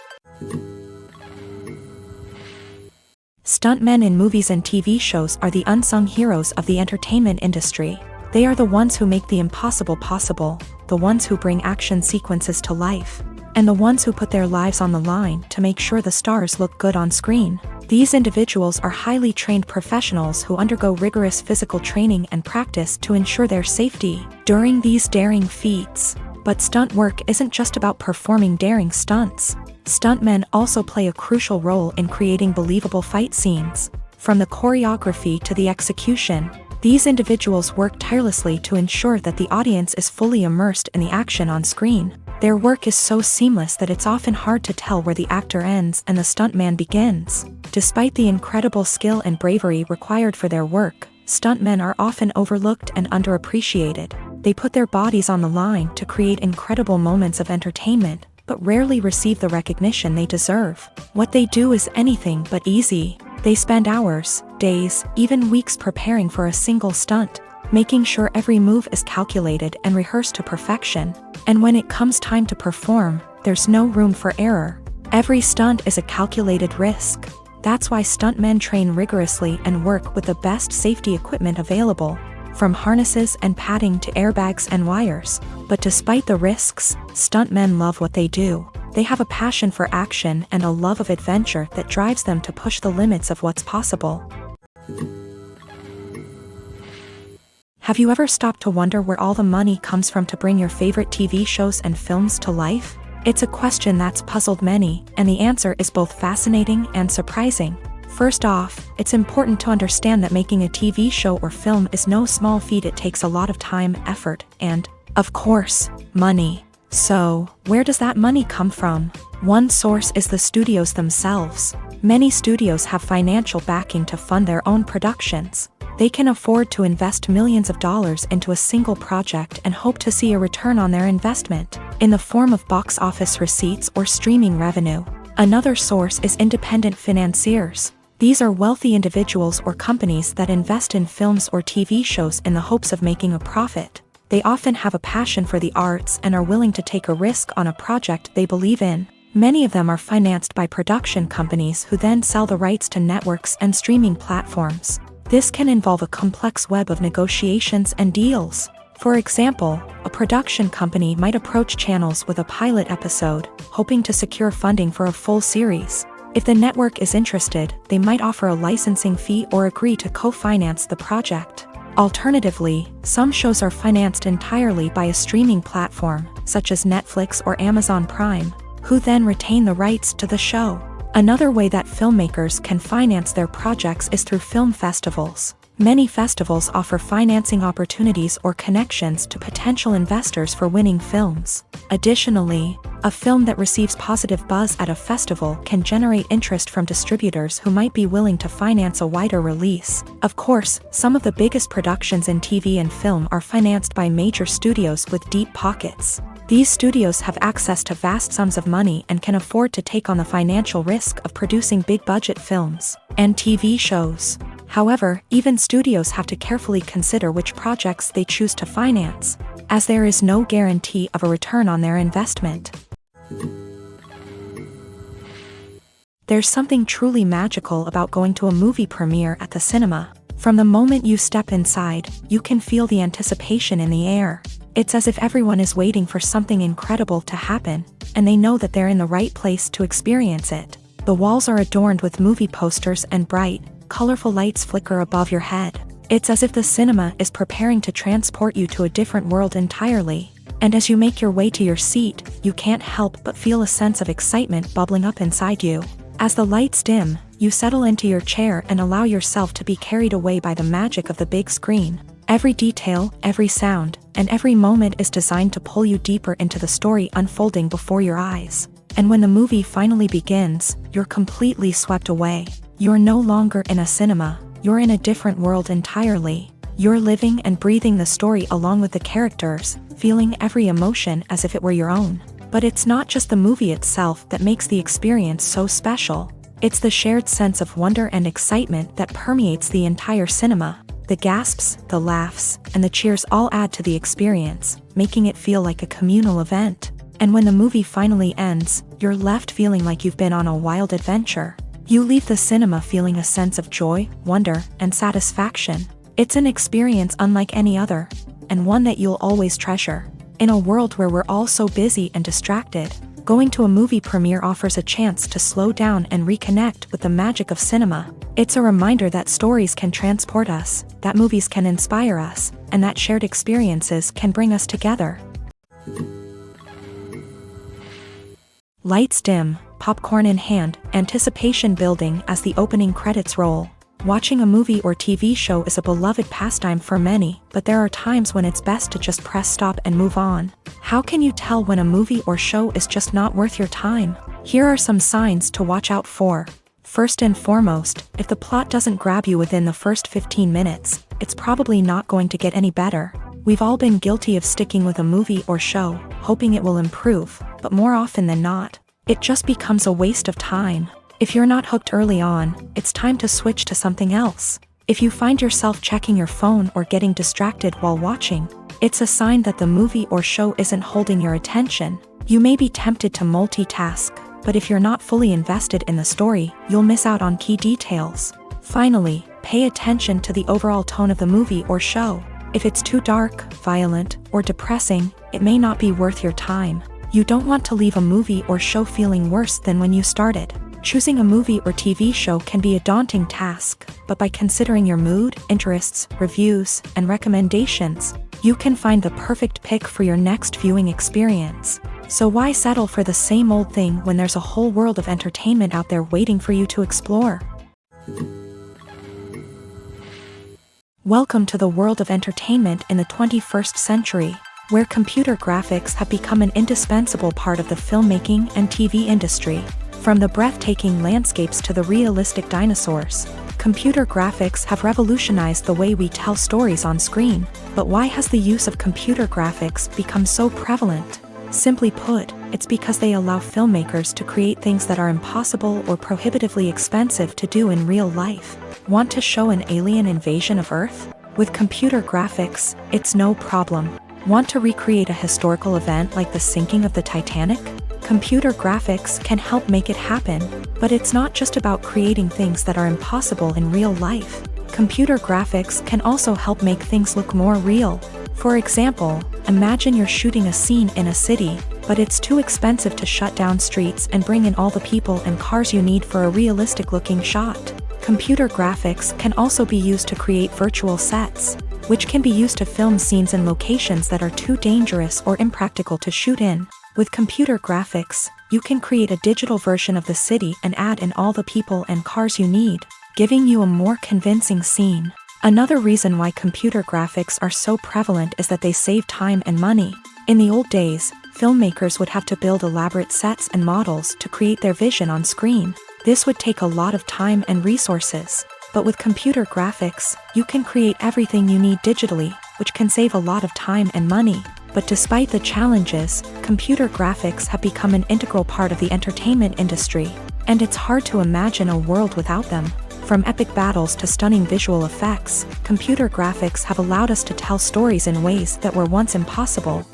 Stuntmen in movies and TV shows are the unsung heroes of the entertainment industry. They are the ones who make the impossible possible, the ones who bring action sequences to life, and the ones who put their lives on the line to make sure the stars look good on screen. These individuals are highly trained professionals who undergo rigorous physical training and practice to ensure their safety during these daring feats. But stunt work isn't just about performing daring stunts. Stuntmen also play a crucial role in creating believable fight scenes. From the choreography to the execution, these individuals work tirelessly to ensure that the audience is fully immersed in the action on screen. Their work is so seamless that it's often hard to tell where the actor ends and the stuntman begins. Despite the incredible skill and bravery required for their work, stuntmen are often overlooked and underappreciated. They put their bodies on the line to create incredible moments of entertainment, but rarely receive the recognition they deserve. What they do is anything but easy. They spend hours, days, even weeks preparing for a single stunt, making sure every move is calculated and rehearsed to perfection. And when it comes time to perform, there's no room for error. Every stunt is a calculated risk. That's why stuntmen train rigorously and work with the best safety equipment available, from harnesses and padding to airbags and wires. But despite the risks, stuntmen love what they do. They have a passion for action and a love of adventure that drives them to push the limits of what's possible. Have you ever stopped to wonder where all the money comes from to bring your favorite TV shows and films to life? It's a question that's puzzled many, and the answer is both fascinating and surprising. First off, it's important to understand that making a TV show or film is no small feat. It takes a lot of time, effort, and, of course, money. So, where does that money come from? One source is the studios themselves. Many studios have financial backing to fund their own productions. They can afford to invest millions of dollars into a single project and hope to see a return on their investment, in the form of box office receipts or streaming revenue. Another source is independent financiers. These are wealthy individuals or companies that invest in films or TV shows in the hopes of making a profit. They often have a passion for the arts and are willing to take a risk on a project they believe in. Many of them are financed by production companies who then sell the rights to networks and streaming platforms. This can involve a complex web of negotiations and deals. For example, a production company might approach channels with a pilot episode, hoping to secure funding for a full series. If the network is interested, they might offer a licensing fee or agree to co-finance the project. Alternatively, some shows are financed entirely by a streaming platform, such as Netflix or Amazon Prime, who then retain the rights to the show. Another way that filmmakers can finance their projects is through film festivals. Many festivals offer financing opportunities or connections to potential investors for winning films. Additionally, a film that receives positive buzz at a festival can generate interest from distributors who might be willing to finance a wider release. Of course, some of the biggest productions in TV and film are financed by major studios with deep pockets. These studios have access to vast sums of money and can afford to take on the financial risk of producing big-budget films and TV shows. However, even studios have to carefully consider which projects they choose to finance, as there is no guarantee of a return on their investment. There's something truly magical about going to a movie premiere at the cinema. From the moment you step inside, you can feel the anticipation in the air. It's as if everyone is waiting for something incredible to happen, and they know that they're in the right place to experience it. The walls are adorned with movie posters and bright, colorful lights flicker above your head. It's as if the cinema is preparing to transport you to a different world entirely. And as you make your way to your seat, you can't help but feel a sense of excitement bubbling up inside you. As the lights dim, you settle into your chair and allow yourself to be carried away by the magic of the big screen. Every detail, every sound, and every moment is designed to pull you deeper into the story unfolding before your eyes. And when the movie finally begins, you're completely swept away. You're no longer in a cinema, you're in a different world entirely. You're living and breathing the story along with the characters, feeling every emotion as if it were your own. But it's not just the movie itself that makes the experience so special. It's the shared sense of wonder and excitement that permeates the entire cinema. The gasps, the laughs, and the cheers all add to the experience, making it feel like a communal event. And when the movie finally ends, you're left feeling like you've been on a wild adventure. You leave the cinema feeling a sense of joy, wonder, and satisfaction. It's an experience unlike any other, and one that you'll always treasure. In a world where we're all so busy and distracted, Going to a movie premiere offers a chance to slow down and reconnect with the magic of cinema. It's a reminder that stories can transport us, that movies can inspire us, and that shared experiences can bring us together. Lights dim, popcorn in hand, anticipation building as the opening credits roll. Watching a movie or TV show is a beloved pastime for many, but there are times when it's best to just press stop and move on. How can you tell when a movie or show is just not worth your time? Here are some signs to watch out for. First and foremost, if the plot doesn't grab you within the first 15 minutes, it's probably not going to get any better. We've all been guilty of sticking with a movie or show, hoping it will improve, but more often than not, it just becomes a waste of time. If you're not hooked early on, it's time to switch to something else. If you find yourself checking your phone or getting distracted while watching, it's a sign that the movie or show isn't holding your attention. You may be tempted to multitask, but if you're not fully invested in the story, you'll miss out on key details. Finally, pay attention to the overall tone of the movie or show. If it's too dark, violent, or depressing, it may not be worth your time. You don't want to leave a movie or show feeling worse than when you started. Choosing a movie or TV show can be a daunting task, but by considering your mood, interests, reviews, and recommendations, you can find the perfect pick for your next viewing experience. So why settle for the same old thing when there's a whole world of entertainment out there waiting for you to explore? Welcome to the world of entertainment in the 21st century, where computer graphics have become an indispensable part of the filmmaking and TV industry. From the breathtaking landscapes to the realistic dinosaurs, computer graphics have revolutionized the way we tell stories on screen. But why has the use of computer graphics become so prevalent? Simply put, it's because they allow filmmakers to create things that are impossible or prohibitively expensive to do in real life. Want to show an alien invasion of Earth? With computer graphics, it's no problem. Want to recreate a historical event like the sinking of the Titanic? Computer graphics can help make it happen, but it's not just about creating things that are impossible in real life. Computer graphics can also help make things look more real. For example, imagine you're shooting a scene in a city, but it's too expensive to shut down streets and bring in all the people and cars you need for a realistic-looking shot. Computer graphics can also be used to create virtual sets, which can be used to film scenes in locations that are too dangerous or impractical to shoot in. With computer graphics, you can create a digital version of the city and add in all the people and cars you need, giving you a more convincing scene. Another reason why computer graphics are so prevalent is that they save time and money. In the old days, filmmakers would have to build elaborate sets and models to create their vision on screen. This would take a lot of time and resources. But with computer graphics, you can create everything you need digitally, which can save a lot of time and money. But despite the challenges, computer graphics have become an integral part of the entertainment industry, and it's hard to imagine a world without them. From epic battles to stunning visual effects, computer graphics have allowed us to tell stories in ways that were once impossible.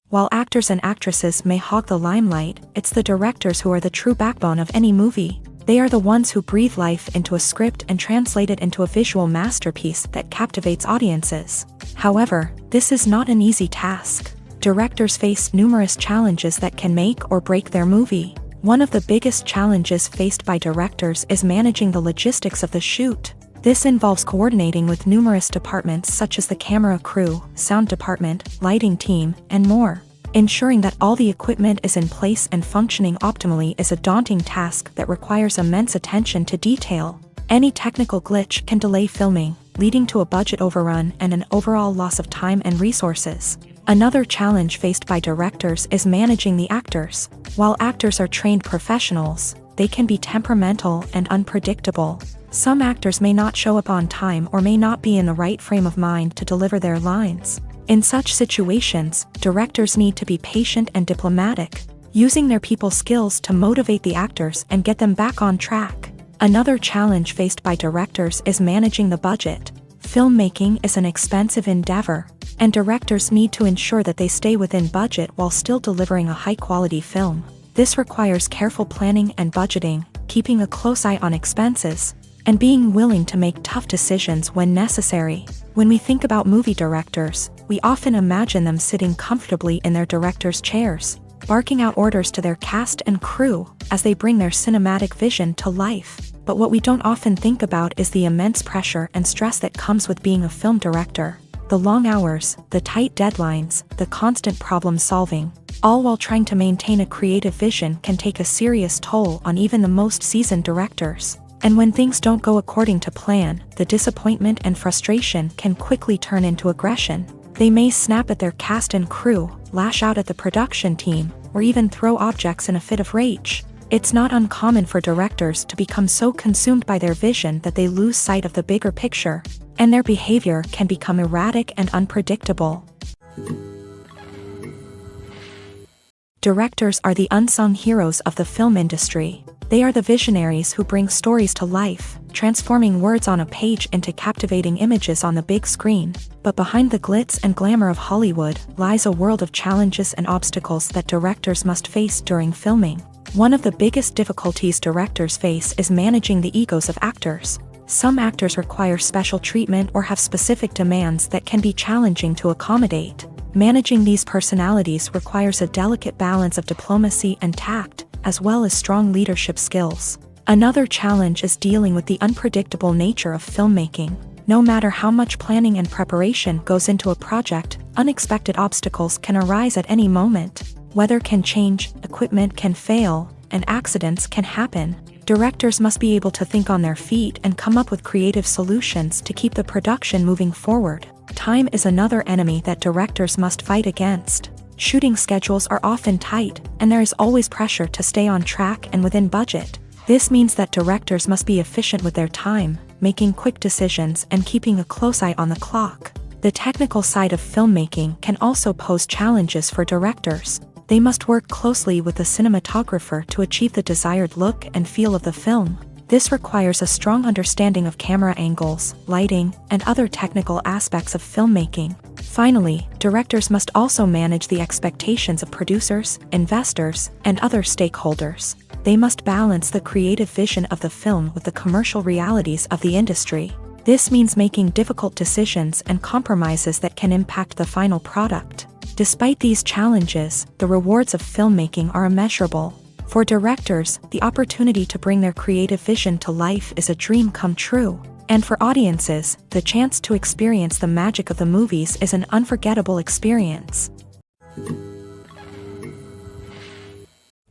While actors and actresses may hog the limelight, it's the directors who are the true backbone of any movie. They are the ones who breathe life into a script and translate it into a visual masterpiece that captivates audiences. However, this is not an easy task. Directors face numerous challenges that can make or break their movie. One of the biggest challenges faced by directors is managing the logistics of the shoot. This involves coordinating with numerous departments such as the camera crew, sound department, lighting team, and more. Ensuring that all the equipment is in place and functioning optimally is a daunting task that requires immense attention to detail. Any technical glitch can delay filming, leading to a budget overrun and an overall loss of time and resources. Another challenge faced by directors is managing the actors. While actors are trained professionals, they can be temperamental and unpredictable. Some actors may not show up on time or may not be in the right frame of mind to deliver their lines. In such situations, directors need to be patient and diplomatic, using their people skills to motivate the actors and get them back on track. Another challenge faced by directors is managing the budget. Filmmaking is an expensive endeavor, and directors need to ensure that they stay within budget while still delivering a high-quality film. This requires careful planning and budgeting, keeping a close eye on expenses, and being willing to make tough decisions when necessary. When we think about movie directors, we often imagine them sitting comfortably in their director's chairs, barking out orders to their cast and crew as they bring their cinematic vision to life. But what we don't often think about is the immense pressure and stress that comes with being a film director. The long hours, the tight deadlines, the constant problem solving, all while trying to maintain a creative vision can take a serious toll on even the most seasoned directors. And when things don't go according to plan, the disappointment and frustration can quickly turn into aggression. They may snap at their cast and crew, lash out at the production team, or even throw objects in a fit of rage. It's not uncommon for directors to become so consumed by their vision that they lose sight of the bigger picture, and their behavior can become erratic and unpredictable. Directors are the unsung heroes of the film industry. They are the visionaries who bring stories to life, transforming words on a page into captivating images on the big screen. But behind the glitz and glamour of Hollywood lies a world of challenges and obstacles that directors must face during filming. One of the biggest difficulties directors face is managing the egos of actors. Some actors require special treatment or have specific demands that can be challenging to accommodate. Managing these personalities requires a delicate balance of diplomacy and tact, as well as strong leadership skills. Another challenge is dealing with the unpredictable nature of filmmaking. No matter how much planning and preparation goes into a project, unexpected obstacles can arise at any moment. Weather can change, equipment can fail, and accidents can happen. Directors must be able to think on their feet and come up with creative solutions to keep the production moving forward. Time is another enemy that directors must fight against. Shooting schedules are often tight, and there is always pressure to stay on track and within budget. This means that directors must be efficient with their time, making quick decisions and keeping a close eye on the clock. The technical side of filmmaking can also pose challenges for directors. They must work closely with the cinematographer to achieve the desired look and feel of the film. This requires a strong understanding of camera angles, lighting, and other technical aspects of filmmaking. Finally, directors must also manage the expectations of producers, investors, and other stakeholders. They must balance the creative vision of the film with the commercial realities of the industry. This means making difficult decisions and compromises that can impact the final product. Despite these challenges, the rewards of filmmaking are immeasurable. For directors, the opportunity to bring their creative vision to life is a dream come true. And for audiences, the chance to experience the magic of the movies is an unforgettable experience.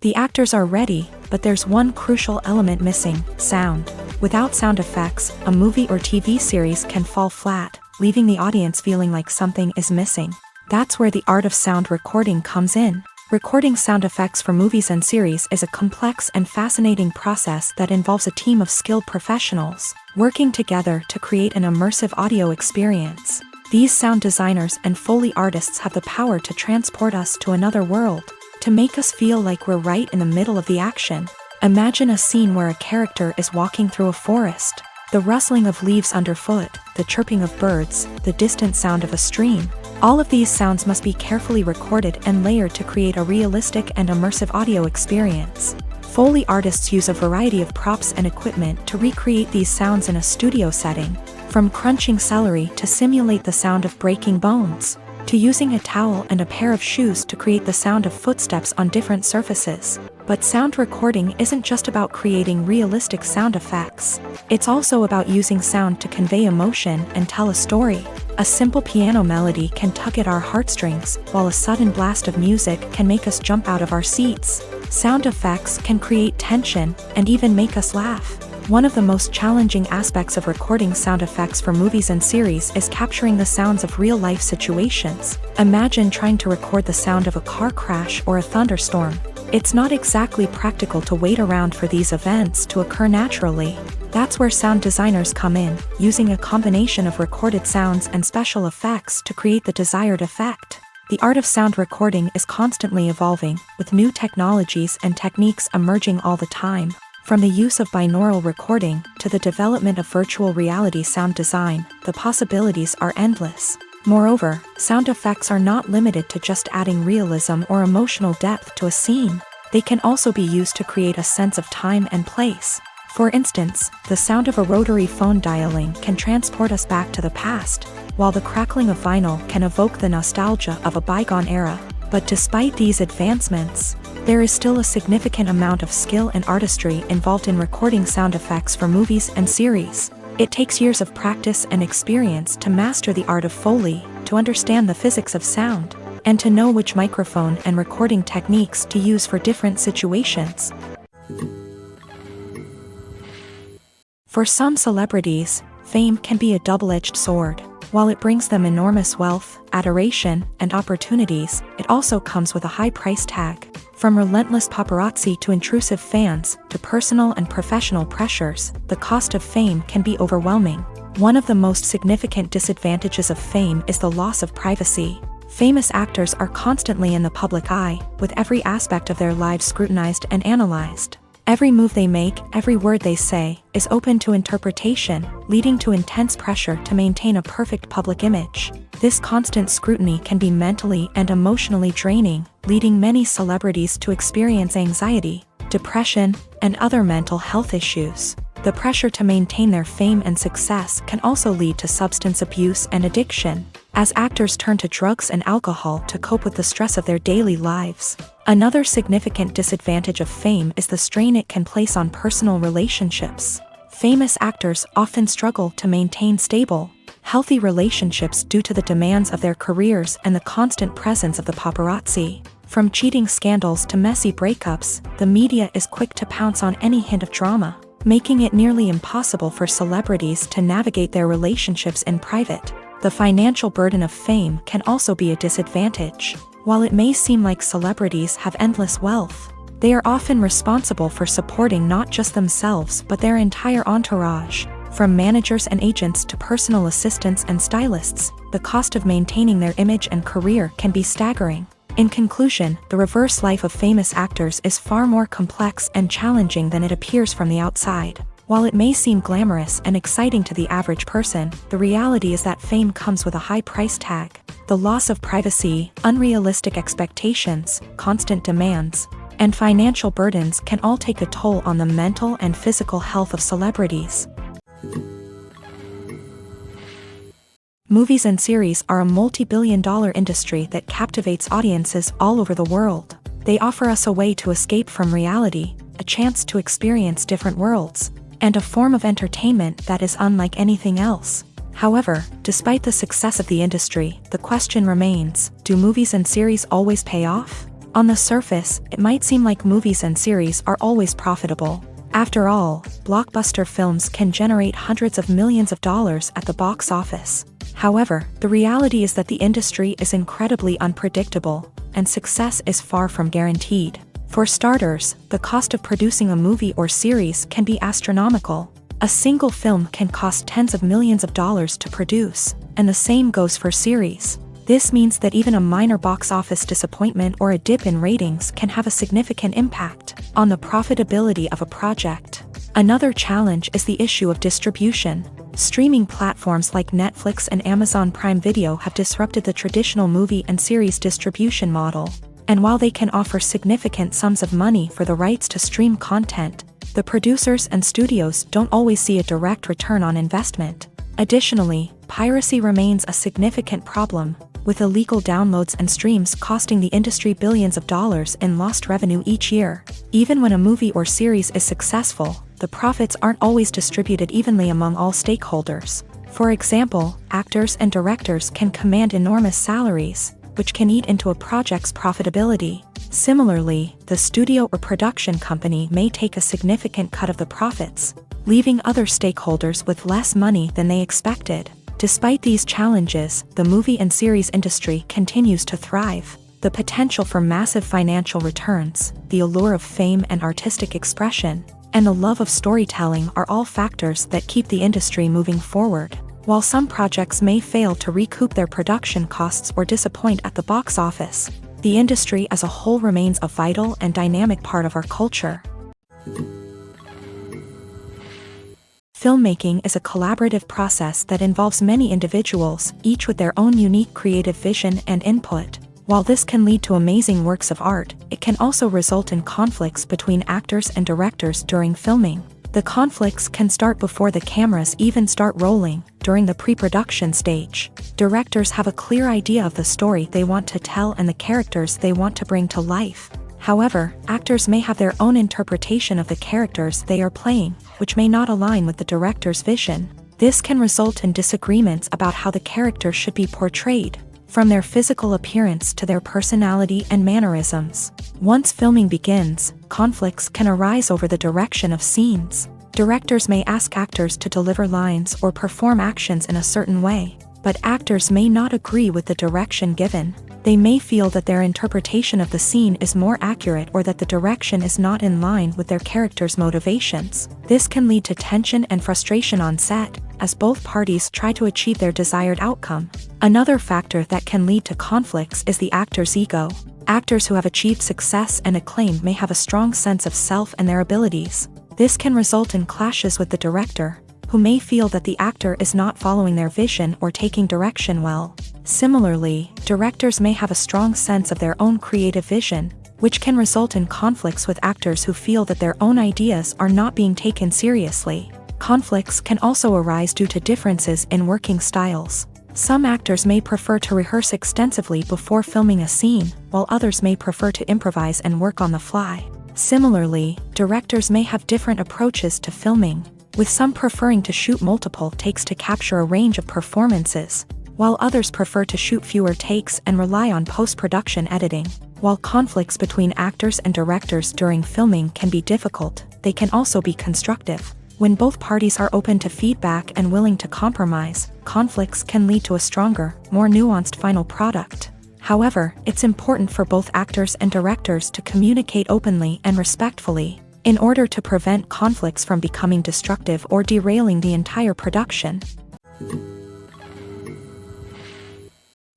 The actors are ready, but there's one crucial element missing: sound. Without sound effects, a movie or TV series can fall flat, leaving the audience feeling like something is missing. That's where the art of sound recording comes in. Recording sound effects for movies and series is a complex and fascinating process that involves a team of skilled professionals working together to create an immersive audio experience. These sound designers and Foley artists have the power to transport us to another world, to make us feel like we're right in the middle of the action. Imagine a scene where a character is walking through a forest. The rustling of leaves underfoot, the chirping of birds, the distant sound of a stream. All of these sounds must be carefully recorded and layered to create a realistic and immersive audio experience. Foley artists use a variety of props and equipment to recreate these sounds in a studio setting, from crunching celery to simulate the sound of breaking bones, to using a towel and a pair of shoes to create the sound of footsteps on different surfaces. But sound recording isn't just about creating realistic sound effects. It's also about using sound to convey emotion and tell a story. A simple piano melody can tug at our heartstrings, while a sudden blast of music can make us jump out of our seats. Sound effects can create tension and even make us laugh. One of the most challenging aspects of recording sound effects for movies and series is capturing the sounds of real-life situations. Imagine trying to record the sound of a car crash or a thunderstorm. It's not exactly practical to wait around for these events to occur naturally. That's where sound designers come in, using a combination of recorded sounds and special effects to create the desired effect. The art of sound recording is constantly evolving, with new technologies and techniques emerging all the time. From the use of binaural recording to the development of virtual reality sound design, the possibilities are endless. Moreover, sound effects are not limited to just adding realism or emotional depth to a scene. They can also be used to create a sense of time and place. For instance, the sound of a rotary phone dialing can transport us back to the past. while the crackling of vinyl can evoke the nostalgia of a bygone era. But despite these advancements, there is still a significant amount of skill and artistry involved in recording sound effects for movies and series. It takes years of practice and experience to master the art of Foley, to understand the physics of sound, and to know which microphone and recording techniques to use for different situations. For some celebrities, fame can be a double-edged sword. While it brings them enormous wealth, adoration, and opportunities, it also comes with a high price tag. From relentless paparazzi to intrusive fans, to personal and professional pressures, the cost of fame can be overwhelming. One of the most significant disadvantages of fame is the loss of privacy. Famous actors are constantly in the public eye, with every aspect of their lives scrutinized and analyzed. Every move they make, every word they say, is open to interpretation, leading to intense pressure to maintain a perfect public image. This constant scrutiny can be mentally and emotionally draining, leading many celebrities to experience anxiety, depression, and other mental health issues. The pressure to maintain their fame and success can also lead to substance abuse and addiction, as actors turn to drugs and alcohol to cope with the stress of their daily lives. Another significant disadvantage of fame is the strain it can place on personal relationships. Famous actors often struggle to maintain stable, healthy relationships due to the demands of their careers and the constant presence of the paparazzi. From cheating scandals to messy breakups, the media is quick to pounce on any hint of drama, making it nearly impossible for celebrities to navigate their relationships in private. The financial burden of fame can also be a disadvantage. While it may seem like celebrities have endless wealth, they are often responsible for supporting not just themselves but their entire entourage. From managers and agents to personal assistants and stylists, the cost of maintaining their image and career can be staggering. In conclusion, the reverse life of famous actors is far more complex and challenging than it appears from the outside. While it may seem glamorous and exciting to the average person, the reality is that fame comes with a high price tag. The loss of privacy, unrealistic expectations, constant demands, and financial burdens can all take a toll on the mental and physical health of celebrities. Movies and series are a multi-billion-dollar industry that captivates audiences all over the world. They offer us a way to escape from reality, a chance to experience different worlds, and a form of entertainment that is unlike anything else. However, despite the success of the industry, the question remains, do movies and series always pay off? On the surface, it might seem like movies and series are always profitable. After all, blockbuster films can generate hundreds of millions of dollars at the box office. However, the reality is that the industry is incredibly unpredictable, and success is far from guaranteed. For starters, the cost of producing a movie or series can be astronomical. A single film can cost tens of millions of dollars to produce, and the same goes for series. This means that even a minor box office disappointment or a dip in ratings can have a significant impact on the profitability of a project. Another challenge is the issue of distribution. Streaming platforms like Netflix and Amazon Prime Video have disrupted the traditional movie and series distribution model. And while they can offer significant sums of money for the rights to stream content, the producers and studios don't always see a direct return on investment. Additionally, piracy remains a significant problem, with illegal downloads and streams costing the industry billions of dollars in lost revenue each year. Even when a movie or series is successful, the profits aren't always distributed evenly among all stakeholders. For example, actors and directors can command enormous salaries, which can eat into a project's profitability. Similarly, the studio or production company may take a significant cut of the profits, leaving other stakeholders with less money than they expected. Despite these challenges, the movie and series industry continues to thrive. The potential for massive financial returns, the allure of fame and artistic expression, and the love of storytelling are all factors that keep the industry moving forward. While some projects may fail to recoup their production costs or disappoint at the box office, the industry as a whole remains a vital and dynamic part of our culture. Filmmaking is a collaborative process that involves many individuals, each with their own unique creative vision and input. While this can lead to amazing works of art, it can also result in conflicts between actors and directors during filming. The conflicts can start before the cameras even start rolling, during the pre-production stage. Directors have a clear idea of the story they want to tell and the characters they want to bring to life. However, actors may have their own interpretation of the characters they are playing, which may not align with the director's vision. This can result in disagreements about how the character should be portrayed, from their physical appearance to their personality and mannerisms. Once filming begins, conflicts can arise over the direction of scenes. Directors may ask actors to deliver lines or perform actions in a certain way, but actors may not agree with the direction given. They may feel that their interpretation of the scene is more accurate or that the direction is not in line with their character's motivations. This can lead to tension and frustration on set, as both parties try to achieve their desired outcome. Another factor that can lead to conflicts is the actor's ego. Actors who have achieved success and acclaim may have a strong sense of self and their abilities. This can result in clashes with the director, who may feel that the actor is not following their vision or taking direction well. Similarly, directors may have a strong sense of their own creative vision, which can result in conflicts with actors who feel that their own ideas are not being taken seriously. Conflicts can also arise due to differences in working styles. Some actors may prefer to rehearse extensively before filming a scene, while others may prefer to improvise and work on the fly. Similarly, directors may have different approaches to filming, with some preferring to shoot multiple takes to capture a range of performances, while others prefer to shoot fewer takes and rely on post-production editing. While conflicts between actors and directors during filming can be difficult, they can also be constructive. When both parties are open to feedback and willing to compromise, conflicts can lead to a stronger, more nuanced final product. However, it's important for both actors and directors to communicate openly and respectfully, in order to prevent conflicts from becoming destructive or derailing the entire production.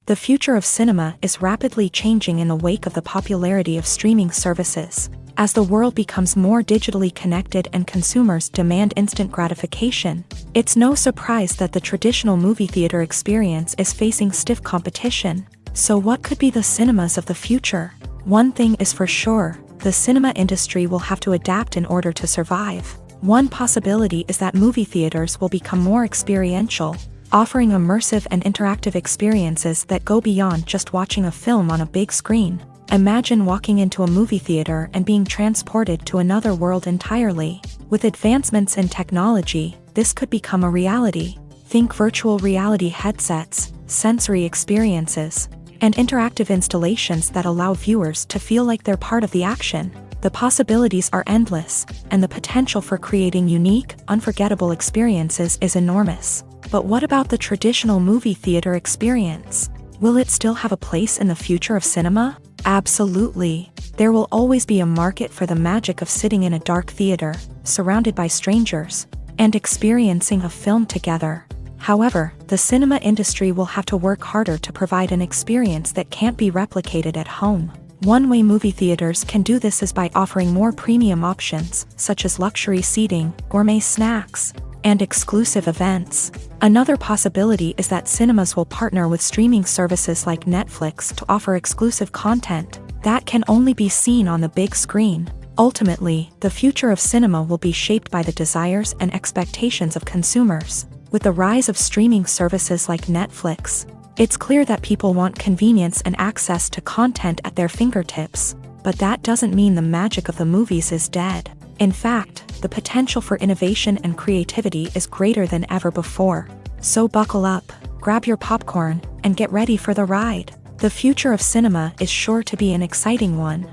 The future of cinema is rapidly changing in the wake of the popularity of streaming services. As the world becomes more digitally connected and consumers demand instant gratification, it's no surprise that the traditional movie theater experience is facing stiff competition. So what could be the cinemas of the future? One thing is for sure, the cinema industry will have to adapt in order to survive. One possibility is that movie theaters will become more experiential, offering immersive and interactive experiences that go beyond just watching a film on a big screen. Imagine walking into a movie theater and being transported to another world entirely. With advancements in technology, this could become a reality. Think virtual reality headsets, sensory experiences, and interactive installations that allow viewers to feel like they're part of the action. The possibilities are endless, and the potential for creating unique, unforgettable experiences is enormous. But what about the traditional movie theater experience? Will it still have a place in the future of cinema? Absolutely. There will always be a market for the magic of sitting in a dark theater, surrounded by strangers, and experiencing a film together. However, the cinema industry will have to work harder to provide an experience that can't be replicated at home. One way movie theaters can do this is by offering more premium options, such as luxury seating, gourmet snacks, and exclusive events. Another possibility is that cinemas will partner with streaming services like Netflix to offer exclusive content that can only be seen on the big screen. Ultimately, the future of cinema will be shaped by the desires and expectations of consumers. With the rise of streaming services like Netflix, it's clear that people want convenience and access to content at their fingertips. But that doesn't mean the magic of the movies is dead. In fact, the potential for innovation and creativity is greater than ever before. So buckle up, grab your popcorn, and get ready for the ride. The future of cinema is sure to be an exciting one.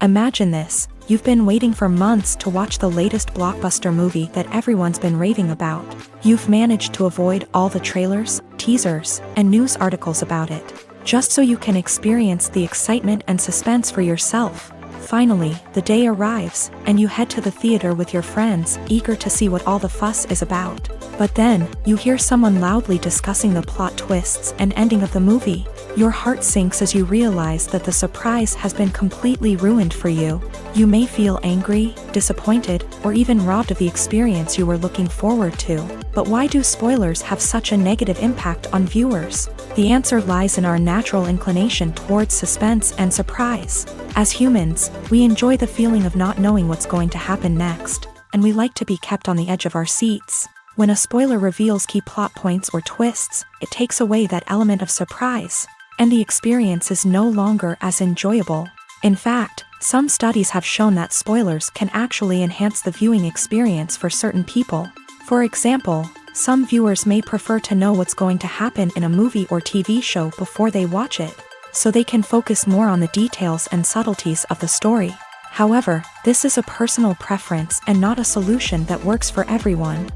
Imagine this, you've been waiting for months to watch the latest blockbuster movie that everyone's been raving about. You've managed to avoid all the trailers, teasers, and news articles about it, just so you can experience the excitement and suspense for yourself. Finally, the day arrives, and you head to the theater with your friends, eager to see what all the fuss is about. But then, you hear someone loudly discussing the plot twists and ending of the movie. Your heart sinks as you realize that the surprise has been completely ruined for you. You may feel angry, disappointed, or even robbed of the experience you were looking forward to. But why do spoilers have such a negative impact on viewers? The answer lies in our natural inclination towards suspense and surprise. As humans, we enjoy the feeling of not knowing what's going to happen next, and we like to be kept on the edge of our seats. When a spoiler reveals key plot points or twists, it takes away that element of surprise, and the experience is no longer as enjoyable. In fact, some studies have shown that spoilers can actually enhance the viewing experience for certain people. For example, some viewers may prefer to know what's going to happen in a movie or TV show before they watch it, so they can focus more on the details and subtleties of the story. However, this is a personal preference and not a solution that works for everyone.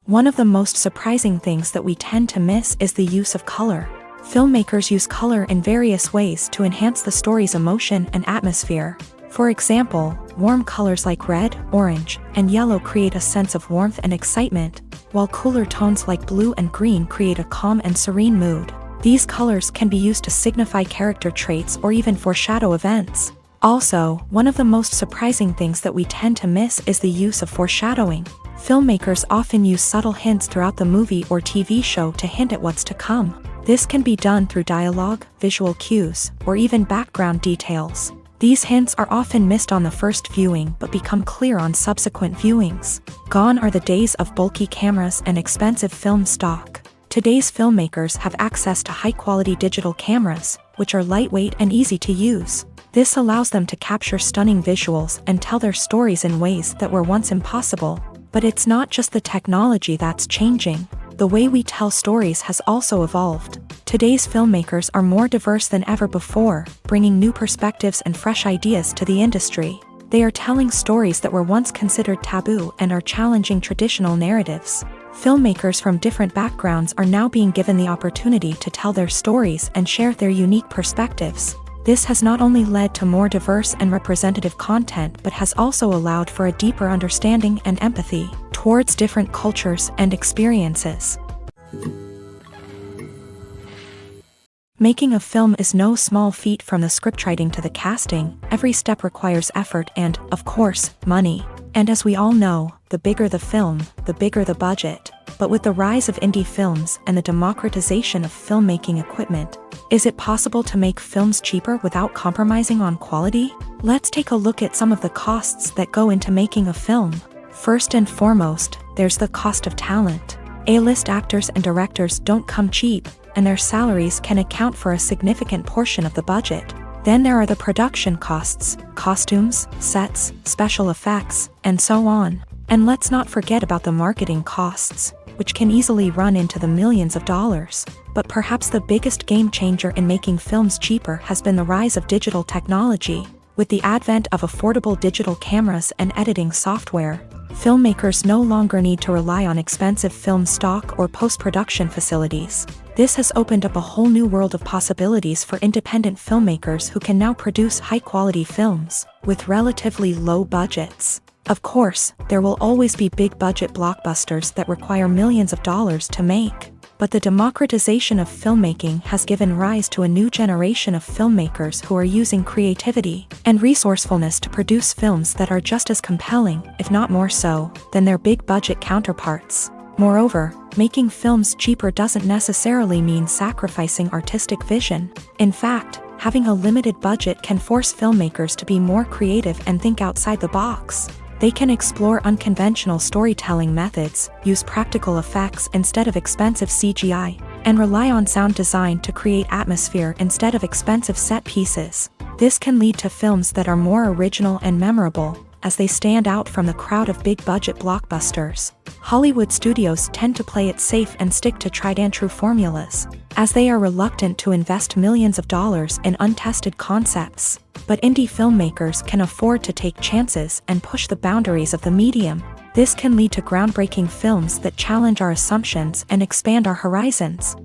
One of the most surprising things that we tend to miss is the use of color. Filmmakers use color in various ways to enhance the story's emotion and atmosphere. For example, warm colors like red, orange, and yellow create a sense of warmth and excitement, while cooler tones like blue and green create a calm and serene mood. These colors can be used to signify character traits or even foreshadow events. Also, one of the most surprising things that we tend to miss is the use of foreshadowing. Filmmakers often use subtle hints throughout the movie or TV show to hint at what's to come. This can be done through dialogue, visual cues, or even background details. These hints are often missed on the first viewing but become clear on subsequent viewings. Gone are the days of bulky cameras and expensive film stock. Today's filmmakers have access to high-quality digital cameras, which are lightweight and easy to use. This allows them to capture stunning visuals and tell their stories in ways that were once impossible. But it's not just the technology that's changing. The way we tell stories has also evolved. Today's filmmakers are more diverse than ever before, bringing new perspectives and fresh ideas to the industry. They are telling stories that were once considered taboo and are challenging traditional narratives. Filmmakers from different backgrounds are now being given the opportunity to tell their stories and share their unique perspectives. This has not only led to more diverse and representative content but has also allowed for a deeper understanding and empathy towards different cultures and experiences. Making a film is no small feat. From the scriptwriting to the casting, every step requires effort and, of course, money. And as we all know, the bigger the film, the bigger the budget. But with the rise of indie films and the democratization of filmmaking equipment, is it possible to make films cheaper without compromising on quality? Let's take a look at some of the costs that go into making a film. First and foremost, there's the cost of talent. A-list actors and directors don't come cheap, and their salaries can account for a significant portion of the budget. Then there are the production costs, costumes, sets, special effects, and so on. And let's not forget about the marketing costs, which can easily run into the millions of dollars. But perhaps the biggest game changer in making films cheaper has been the rise of digital technology. With the advent of affordable digital cameras and editing software, filmmakers no longer need to rely on expensive film stock or post-production facilities. This has opened up a whole new world of possibilities for independent filmmakers who can now produce high-quality films with relatively low budgets. Of course, there will always be big-budget blockbusters that require millions of dollars to make. But the democratization of filmmaking has given rise to a new generation of filmmakers who are using creativity and resourcefulness to produce films that are just as compelling, if not more so, than their big-budget counterparts. Moreover, making films cheaper doesn't necessarily mean sacrificing artistic vision. In fact, having a limited budget can force filmmakers to be more creative and think outside the box. They can explore unconventional storytelling methods, use practical effects instead of expensive CGI, and rely on sound design to create atmosphere instead of expensive set pieces. This can lead to films that are more original and memorable, as they stand out from the crowd of big-budget blockbusters. Hollywood studios tend to play it safe and stick to tried-and-true formulas, as they are reluctant to invest millions of dollars in untested concepts. But indie filmmakers can afford to take chances and push the boundaries of the medium. This can lead to groundbreaking films that challenge our assumptions and expand our horizons.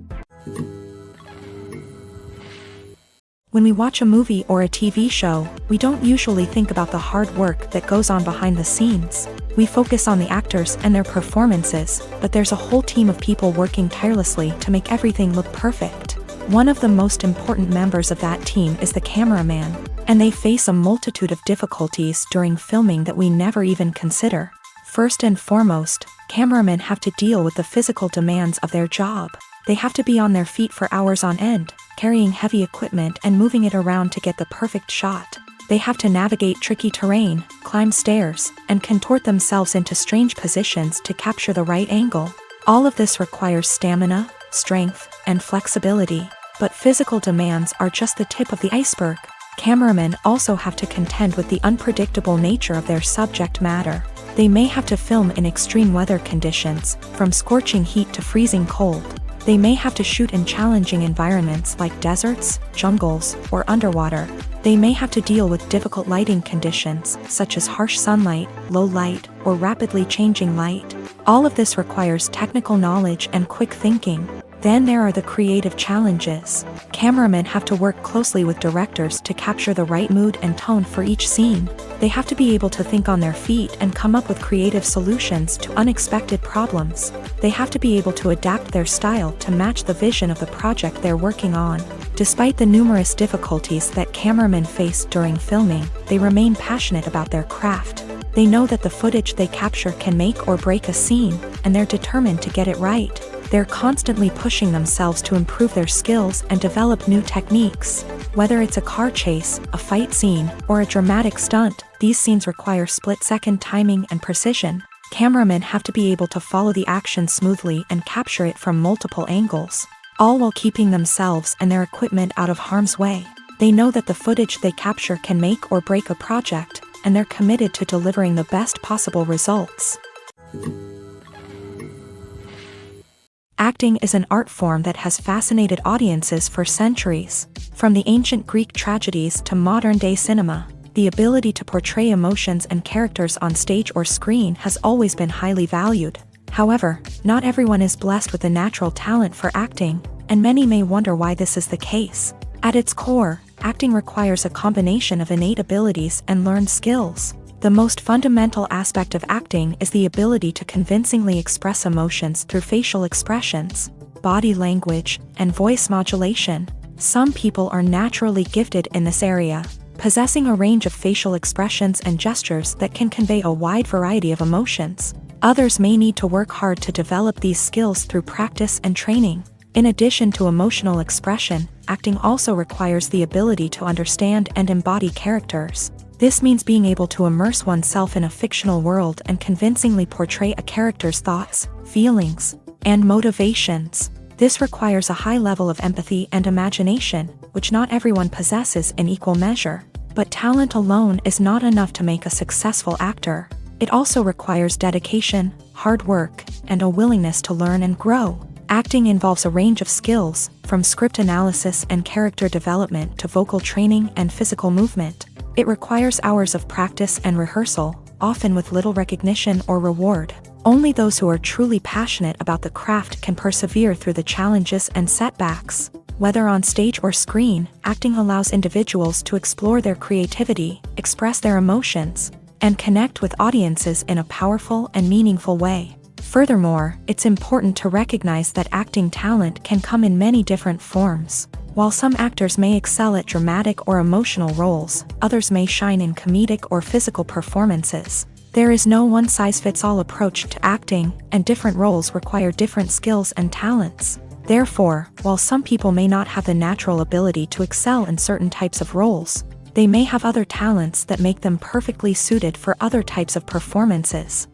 When we watch a movie or a TV show, we don't usually think about the hard work that goes on behind the scenes. We focus on the actors and their performances, but there's a whole team of people working tirelessly to make everything look perfect. One of the most important members of that team is the cameraman, and they face a multitude of difficulties during filming that we never even consider. First and foremost, Cameramen have to deal with the physical demands of their job. They have to be on their feet for hours on end, carrying heavy equipment and moving it around to get the perfect shot. They have to navigate tricky terrain, climb stairs, and contort themselves into strange positions to capture the right angle. All of this requires stamina, strength, and flexibility. But physical demands are just the tip of the iceberg. Cameramen also have to contend with the unpredictable nature of their subject matter. They may have to film in extreme weather conditions, from scorching heat to freezing cold. They may have to shoot in challenging environments like deserts, jungles, or underwater. They may have to deal with difficult lighting conditions, such as harsh sunlight, low light, or rapidly changing light. All of this requires technical knowledge and quick thinking. Then there are the creative challenges. Cameramen have to work closely with directors to capture the right mood and tone for each scene. They have to be able to think on their feet and come up with creative solutions to unexpected problems. They have to be able to adapt their style to match the vision of the project they're working on. Despite the numerous difficulties that cameramen face during filming, they remain passionate about their craft. They know that the footage they capture can make or break a scene, and they're determined to get it right. They're constantly pushing themselves to improve their skills and develop new techniques. Whether it's a car chase, a fight scene, or a dramatic stunt, these scenes require split-second timing and precision. Cameramen have to be able to follow the action smoothly and capture it from multiple angles, all while keeping themselves and their equipment out of harm's way. They know that the footage they capture can make or break a project, and they're committed to delivering the best possible results. Acting is an art form that has fascinated audiences for centuries. From the ancient Greek tragedies to modern-day cinema, the ability to portray emotions and characters on stage or screen has always been highly valued. However, not everyone is blessed with a natural talent for acting, and many may wonder why this is the case. At its core, acting requires a combination of innate abilities and learned skills. The most fundamental aspect of acting is the ability to convincingly express emotions through facial expressions, body language, and voice modulation. Some people are naturally gifted in this area, possessing a range of facial expressions and gestures that can convey a wide variety of emotions. Others may need to work hard to develop these skills through practice and training. In addition to emotional expression, acting also requires the ability to understand and embody characters. This means being able to immerse oneself in a fictional world and convincingly portray a character's thoughts, feelings, and motivations. This requires a high level of empathy and imagination, which not everyone possesses in equal measure. But talent alone is not enough to make a successful actor. It also requires dedication, hard work, and a willingness to learn and grow. Acting involves a range of skills, from script analysis and character development to vocal training and physical movement. It requires hours of practice and rehearsal, often with little recognition or reward. Only those who are truly passionate about the craft can persevere through the challenges and setbacks. Whether on stage or screen, acting allows individuals to explore their creativity, express their emotions, and connect with audiences in a powerful and meaningful way. Furthermore, it's important to recognize that acting talent can come in many different forms. While some actors may excel at dramatic or emotional roles, others may shine in comedic or physical performances. There is no one-size-fits-all approach to acting, and different roles require different skills and talents. Therefore, while some people may not have the natural ability to excel in certain types of roles, they may have other talents that make them perfectly suited for other types of performances.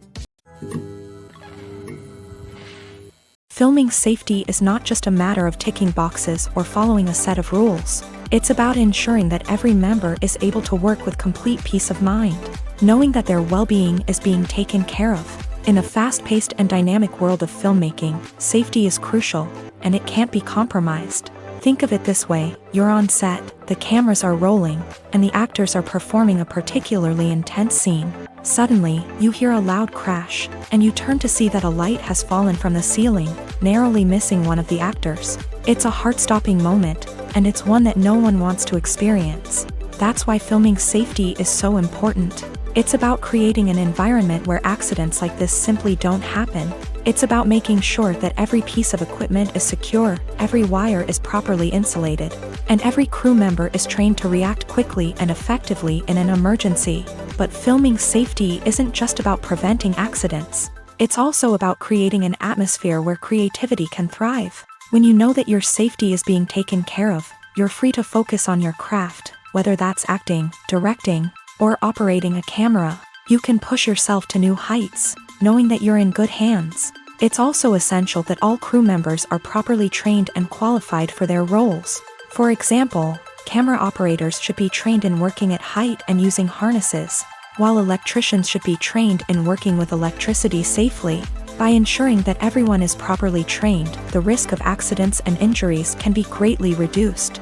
Filming safety is not just a matter of ticking boxes or following a set of rules. It's about ensuring that every member is able to work with complete peace of mind, knowing that their well-being is being taken care of. In a fast-paced and dynamic world of filmmaking, safety is crucial, and it can't be compromised. Think of it this way: you're on set, the cameras are rolling, and the actors are performing a particularly intense scene. Suddenly, you hear a loud crash, and you turn to see that a light has fallen from the ceiling, narrowly missing one of the actors. It's a heart-stopping moment, and it's one that no one wants to experience. That's why filming safety is so important. It's about creating an environment where accidents like this simply don't happen. It's about making sure that every piece of equipment is secure, every wire is properly insulated, and every crew member is trained to react quickly and effectively in an emergency. But filming safety isn't just about preventing accidents. It's also about creating an atmosphere where creativity can thrive. When you know that your safety is being taken care of, you're free to focus on your craft, whether that's acting, directing, or operating a camera. You can push yourself to new heights, knowing that you're in good hands. It's also essential that all crew members are properly trained and qualified for their roles. For example, camera operators should be trained in working at height and using harnesses, while electricians should be trained in working with electricity safely. By ensuring that everyone is properly trained, the risk of accidents and injuries can be greatly reduced.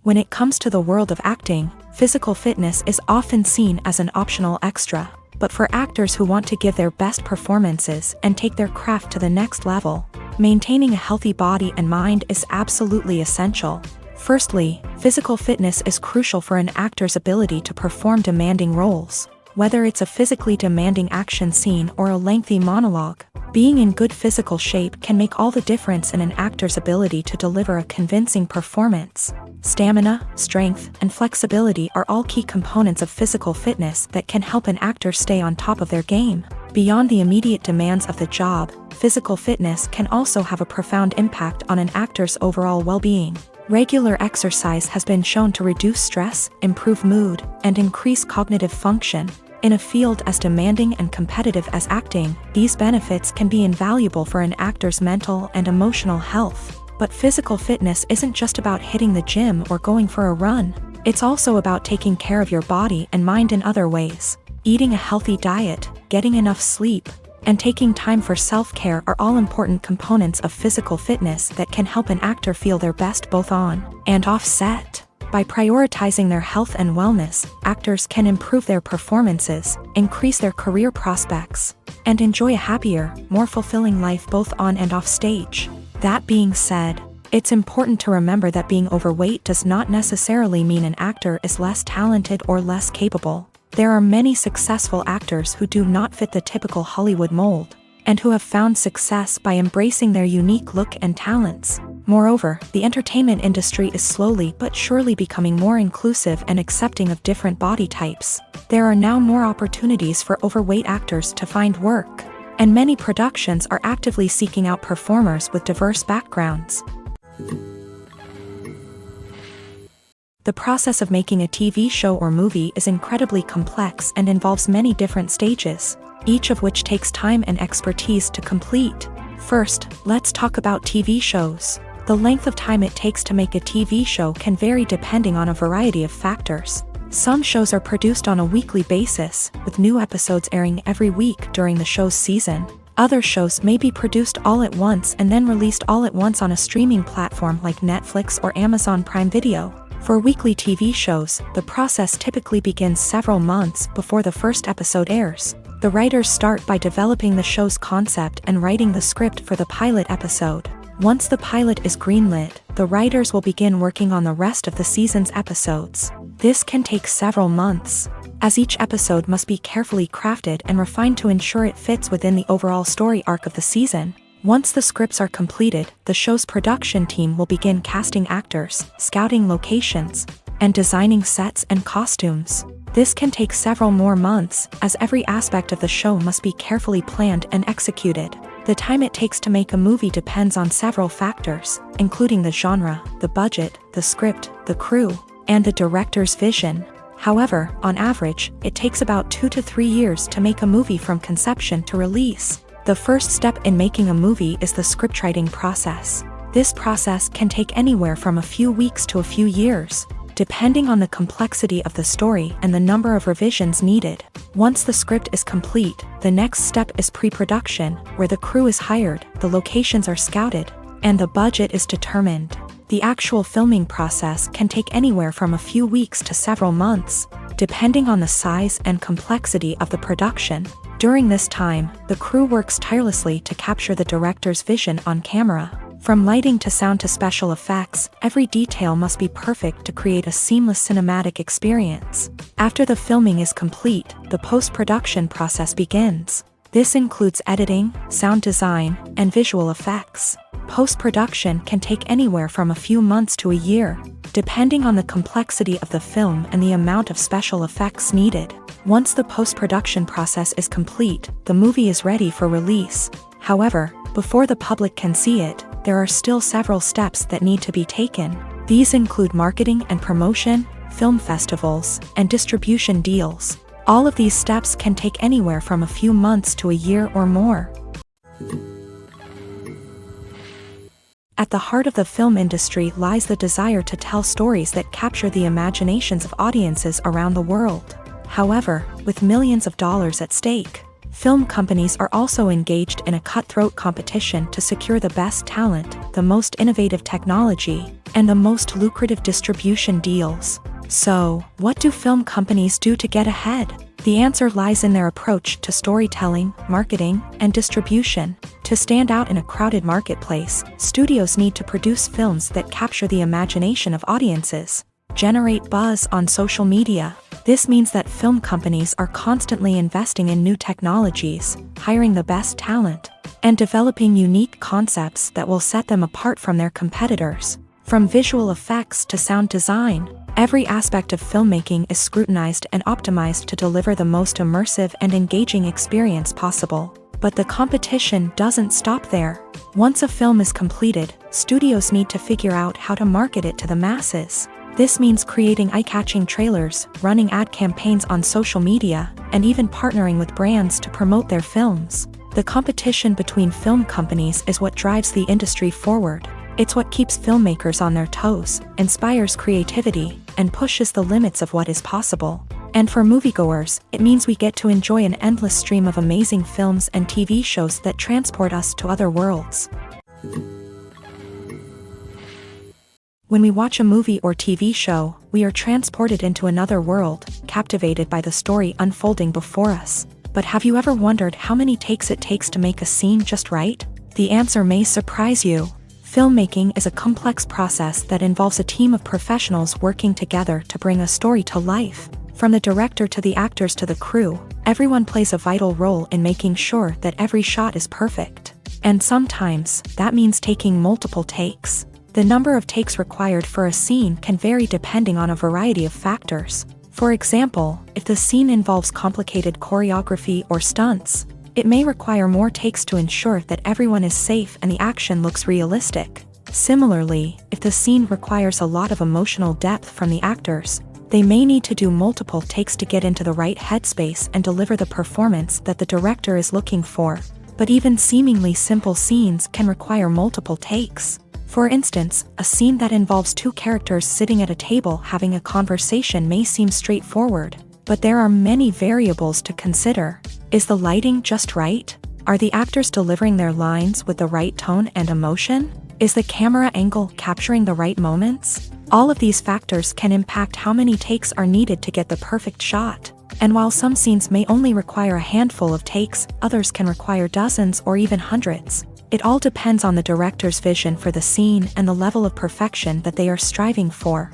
When it comes to the world of acting, physical fitness is often seen as an optional extra. But for actors who want to give their best performances and take their craft to the next level, maintaining a healthy body and mind is absolutely essential. Firstly, physical fitness is crucial for an actor's ability to perform demanding roles. Whether it's a physically demanding action scene or a lengthy monologue, being in good physical shape can make all the difference in an actor's ability to deliver a convincing performance. Stamina, strength, and flexibility are all key components of physical fitness that can help an actor stay on top of their game. Beyond the immediate demands of the job, physical fitness can also have a profound impact on an actor's overall well-being. Regular exercise has been shown to reduce stress, improve mood, and increase cognitive function. In a field as demanding and competitive as acting, these benefits can be invaluable for an actor's mental and emotional health. But physical fitness isn't just about hitting the gym or going for a run. It's also about taking care of your body and mind in other ways. Eating a healthy diet, getting enough sleep, and taking time for self-care are all important components of physical fitness that can help an actor feel their best both on and off set. By prioritizing their health and wellness, actors can improve their performances, increase their career prospects, and enjoy a happier, more fulfilling life both on and off stage. That being said, it's important to remember that being overweight does not necessarily mean an actor is less talented or less capable. There are many successful actors who do not fit the typical Hollywood mold, and who have found success by embracing their unique look and talents. Moreover, the entertainment industry is slowly but surely becoming more inclusive and accepting of different body types. There are now more opportunities for overweight actors to find work, and many productions are actively seeking out performers with diverse backgrounds. The process of making a TV show or movie is incredibly complex and involves many different stages, each of which takes time and expertise to complete. First, let's talk about TV shows. The length of time it takes to make a TV show can vary depending on a variety of factors. Some shows are produced on a weekly basis, with new episodes airing every week during the show's season. Other shows may be produced all at once and then released all at once on a streaming platform like Netflix or Amazon Prime Video. For weekly TV shows, the process typically begins several months before the first episode airs. The writers start by developing the show's concept and writing the script for the pilot episode. Once the pilot is greenlit, the writers will begin working on the rest of the season's episodes. This can take several months, as each episode must be carefully crafted and refined to ensure it fits within the overall story arc of the season. Once the scripts are completed, the show's production team will begin casting actors, scouting locations, and designing sets and costumes. This can take several more months, as every aspect of the show must be carefully planned and executed. The time it takes to make a movie depends on several factors, including the genre, the budget, the script, the crew, and the director's vision. However, on average, it takes about 2 to 3 years to make a movie from conception to release. The first step in making a movie is the scriptwriting process. This process can take anywhere from a few weeks to a few years, depending on the complexity of the story and the number of revisions needed. Once the script is complete, the next step is pre-production, where the crew is hired, the locations are scouted, and the budget is determined. The actual filming process can take anywhere from a few weeks to several months, depending on the size and complexity of the production. During this time, the crew works tirelessly to capture the director's vision on camera. From lighting to sound to special effects, every detail must be perfect to create a seamless cinematic experience. After the filming is complete, the post-production process begins. This includes editing, sound design, and visual effects. Post-production can take anywhere from a few months to a year, depending on the complexity of the film and the amount of special effects needed. Once the post-production process is complete, the movie is ready for release. However, before the public can see it, there are still several steps that need to be taken. These include marketing and promotion, film festivals, and distribution deals. All of these steps can take anywhere from a few months to a year or more. At the heart of the film industry lies the desire to tell stories that capture the imaginations of audiences around the world. However, with millions of dollars at stake, film companies are also engaged in a cutthroat competition to secure the best talent, the most innovative technology, and the most lucrative distribution deals. So, what do film companies do to get ahead? The answer lies in their approach to storytelling, marketing, and distribution. To stand out in a crowded marketplace, studios need to produce films that capture the imagination of audiences, generate buzz on social media. This means that film companies are constantly investing in new technologies, hiring the best talent, and developing unique concepts that will set them apart from their competitors. From visual effects to sound design, every aspect of filmmaking is scrutinized and optimized to deliver the most immersive and engaging experience possible. But the competition doesn't stop there. Once a film is completed, studios need to figure out how to market it to the masses. This means creating eye-catching trailers, running ad campaigns on social media, and even partnering with brands to promote their films. The competition between film companies is what drives the industry forward. It's what keeps filmmakers on their toes, inspires creativity, and pushes the limits of what is possible. And for moviegoers, it means we get to enjoy an endless stream of amazing films and TV shows that transport us to other worlds. When we watch a movie or TV show, we are transported into another world, captivated by the story unfolding before us. But have you ever wondered how many takes it takes to make a scene just right? The answer may surprise you. Filmmaking is a complex process that involves a team of professionals working together to bring a story to life. From the director to the actors to the crew, everyone plays a vital role in making sure that every shot is perfect. And sometimes, that means taking multiple takes. The number of takes required for a scene can vary depending on a variety of factors. For example, if the scene involves complicated choreography or stunts, it may require more takes to ensure that everyone is safe and the action looks realistic. Similarly, if the scene requires a lot of emotional depth from the actors, they may need to do multiple takes to get into the right headspace and deliver the performance that the director is looking for. But even seemingly simple scenes can require multiple takes. For instance, a scene that involves two characters sitting at a table having a conversation may seem straightforward, but there are many variables to consider. Is the lighting just right? Are the actors delivering their lines with the right tone and emotion? Is the camera angle capturing the right moments? All of these factors can impact how many takes are needed to get the perfect shot. And while some scenes may only require a handful of takes, others can require dozens or even hundreds. It all depends on the director's vision for the scene and the level of perfection that they are striving for.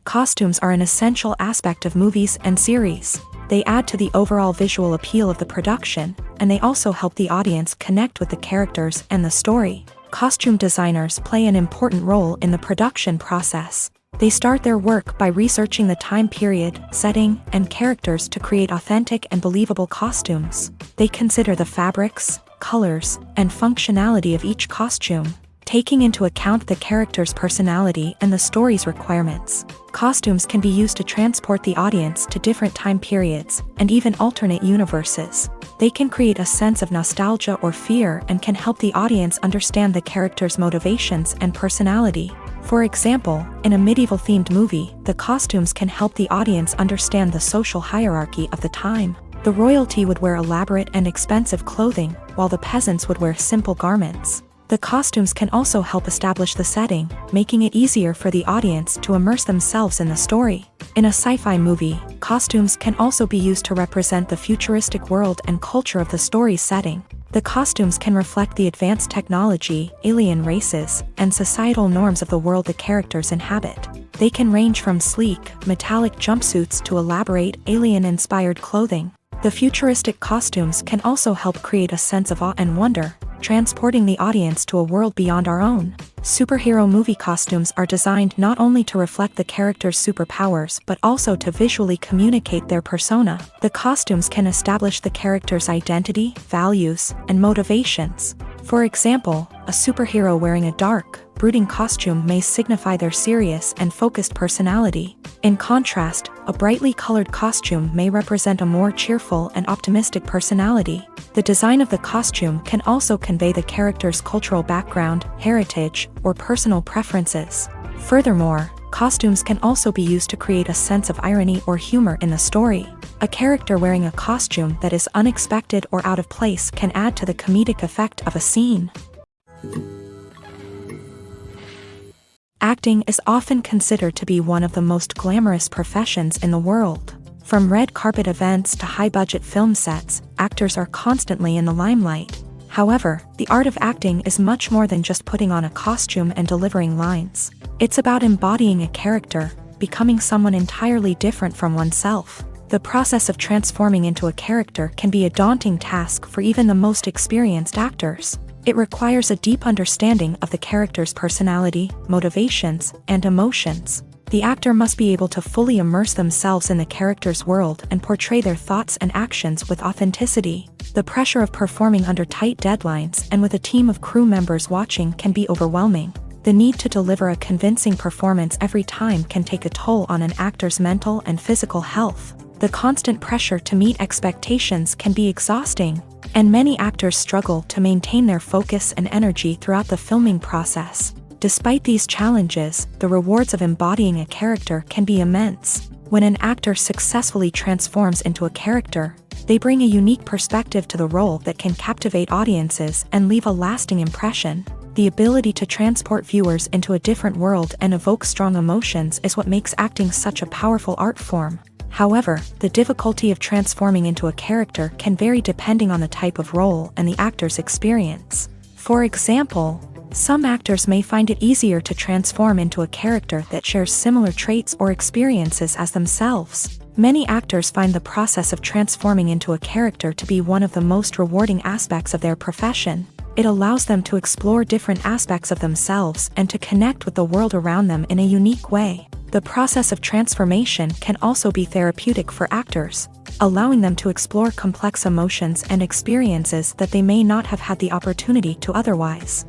Costumes are an essential aspect of movies and series. They add to the overall visual appeal of the production, and they also help the audience connect with the characters and the story. Costume designers play an important role in the production process. They start their work by researching the time period, setting, and characters to create authentic and believable costumes. They consider the fabrics, colors, and functionality of each costume, taking into account the character's personality and the story's requirements. Costumes can be used to transport the audience to different time periods and even alternate universes. They can create a sense of nostalgia or fear and can help the audience understand the character's motivations and personality. For example, in a medieval-themed movie, the costumes can help the audience understand the social hierarchy of the time. The royalty would wear elaborate and expensive clothing, while the peasants would wear simple garments. The costumes can also help establish the setting, making it easier for the audience to immerse themselves in the story. In a sci-fi movie, costumes can also be used to represent the futuristic world and culture of the story's setting. The costumes can reflect the advanced technology, alien races, and societal norms of the world the characters inhabit. They can range from sleek, metallic jumpsuits to elaborate, alien-inspired clothing. The futuristic costumes can also help create a sense of awe and wonder, transporting the audience to a world beyond our own. Superhero movie costumes are designed not only to reflect the character's superpowers but also to visually communicate their persona. The costumes can establish the character's identity, values, and motivations. For example, a superhero wearing a dark, brooding costume may signify their serious and focused personality. In contrast, a brightly colored costume may represent a more cheerful and optimistic personality. The design of the costume can also convey the character's cultural background, heritage, or personal preferences. Furthermore, costumes can also be used to create a sense of irony or humor in the story. A character wearing a costume that is unexpected or out of place can add to the comedic effect of a scene. Acting is often considered to be one of the most glamorous professions in the world. From red carpet events to high-budget film sets, actors are constantly in the limelight. However, the art of acting is much more than just putting on a costume and delivering lines. It's about embodying a character, becoming someone entirely different from oneself. The process of transforming into a character can be a daunting task for even the most experienced actors. It requires a deep understanding of the character's personality, motivations, and emotions. The actor must be able to fully immerse themselves in the character's world and portray their thoughts and actions with authenticity. The pressure of performing under tight deadlines and with a team of crew members watching can be overwhelming. The need to deliver a convincing performance every time can take a toll on an actor's mental and physical health. The constant pressure to meet expectations can be exhausting, and many actors struggle to maintain their focus and energy throughout the filming process. Despite these challenges, the rewards of embodying a character can be immense. When an actor successfully transforms into a character, they bring a unique perspective to the role that can captivate audiences and leave a lasting impression. The ability to transport viewers into a different world and evoke strong emotions is what makes acting such a powerful art form. However, the difficulty of transforming into a character can vary depending on the type of role and the actor's experience. For example, some actors may find it easier to transform into a character that shares similar traits or experiences as themselves. Many actors find the process of transforming into a character to be one of the most rewarding aspects of their profession. It allows them to explore different aspects of themselves and to connect with the world around them in a unique way. The process of transformation can also be therapeutic for actors, allowing them to explore complex emotions and experiences that they may not have had the opportunity to otherwise.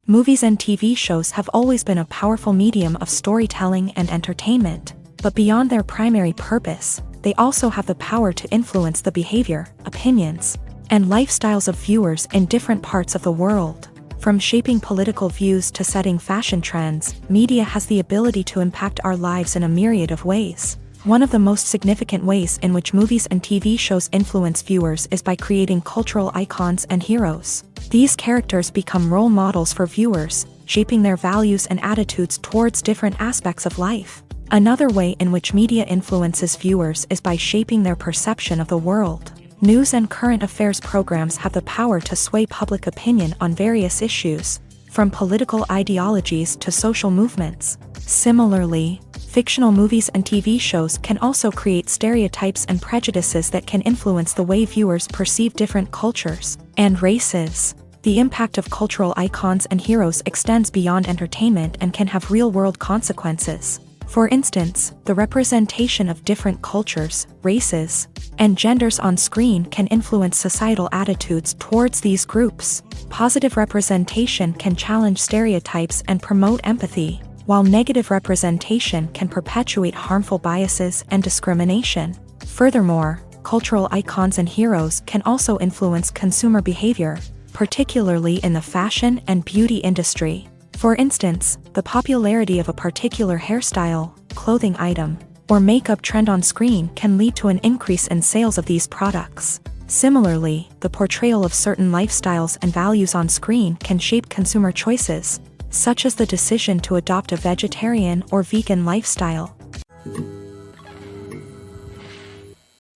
Movies and TV shows have always been a powerful medium of storytelling and entertainment, but beyond their primary purpose, they also have the power to influence the behavior, opinions, and lifestyles of viewers in different parts of the world. From shaping political views to setting fashion trends, media has the ability to impact our lives in a myriad of ways. One of the most significant ways in which movies and TV shows influence viewers is by creating cultural icons and heroes. These characters become role models for viewers, shaping their values and attitudes towards different aspects of life. Another way in which media influences viewers is by shaping their perception of the world. News and current affairs programs have the power to sway public opinion on various issues, from political ideologies to social movements. Similarly, fictional movies and TV shows can also create stereotypes and prejudices that can influence the way viewers perceive different cultures and races. The impact of cultural icons and heroes extends beyond entertainment and can have real-world consequences. For instance, the representation of different cultures, races, and genders on screen can influence societal attitudes towards these groups. Positive representation can challenge stereotypes and promote empathy, while negative representation can perpetuate harmful biases and discrimination. Furthermore, cultural icons and heroes can also influence consumer behavior, particularly in the fashion and beauty industry. For instance, the popularity of a particular hairstyle, clothing item, or makeup trend on screen can lead to an increase in sales of these products. Similarly, the portrayal of certain lifestyles and values on screen can shape consumer choices, such as the decision to adopt a vegetarian or vegan lifestyle.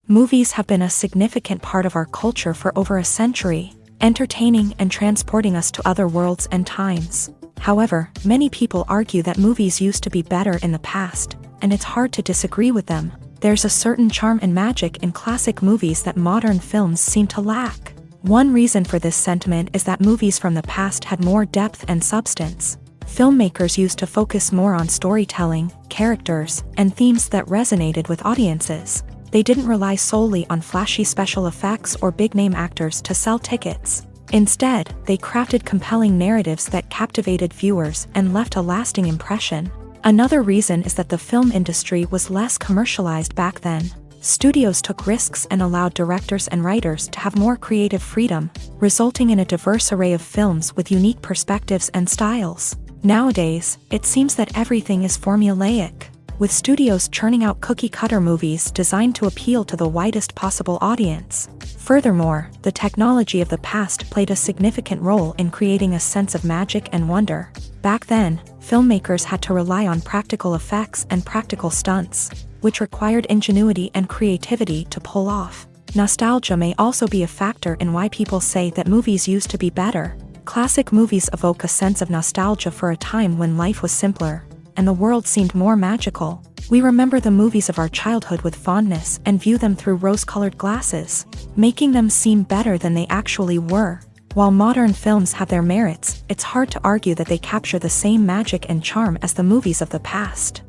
Movies have been a significant part of our culture for over a century, entertaining and transporting us to other worlds and times. However, many people argue that movies used to be better in the past, and it's hard to disagree with them. There's a certain charm and magic in classic movies that modern films seem to lack. One reason for this sentiment is that movies from the past had more depth and substance. Filmmakers used to focus more on storytelling, characters, and themes that resonated with audiences. They didn't rely solely on flashy special effects or big-name actors to sell tickets. Instead, they crafted compelling narratives that captivated viewers and left a lasting impression. Another reason is that the film industry was less commercialized back then. Studios took risks and allowed directors and writers to have more creative freedom, resulting in a diverse array of films with unique perspectives and styles. Nowadays, it seems that everything is formulaic, with studios churning out cookie-cutter movies designed to appeal to the widest possible audience. Furthermore, the technology of the past played a significant role in creating a sense of magic and wonder. Back then, filmmakers had to rely on practical effects and practical stunts, which required ingenuity and creativity to pull off. Nostalgia may also be a factor in why people say that movies used to be better. Classic movies evoke a sense of nostalgia for a time when life was simpler, and the world seemed more magical. We remember the movies of our childhood with fondness and view them through rose-colored glasses, making them seem better than they actually were. While modern films have their merits, it's hard to argue that they capture the same magic and charm as the movies of the past.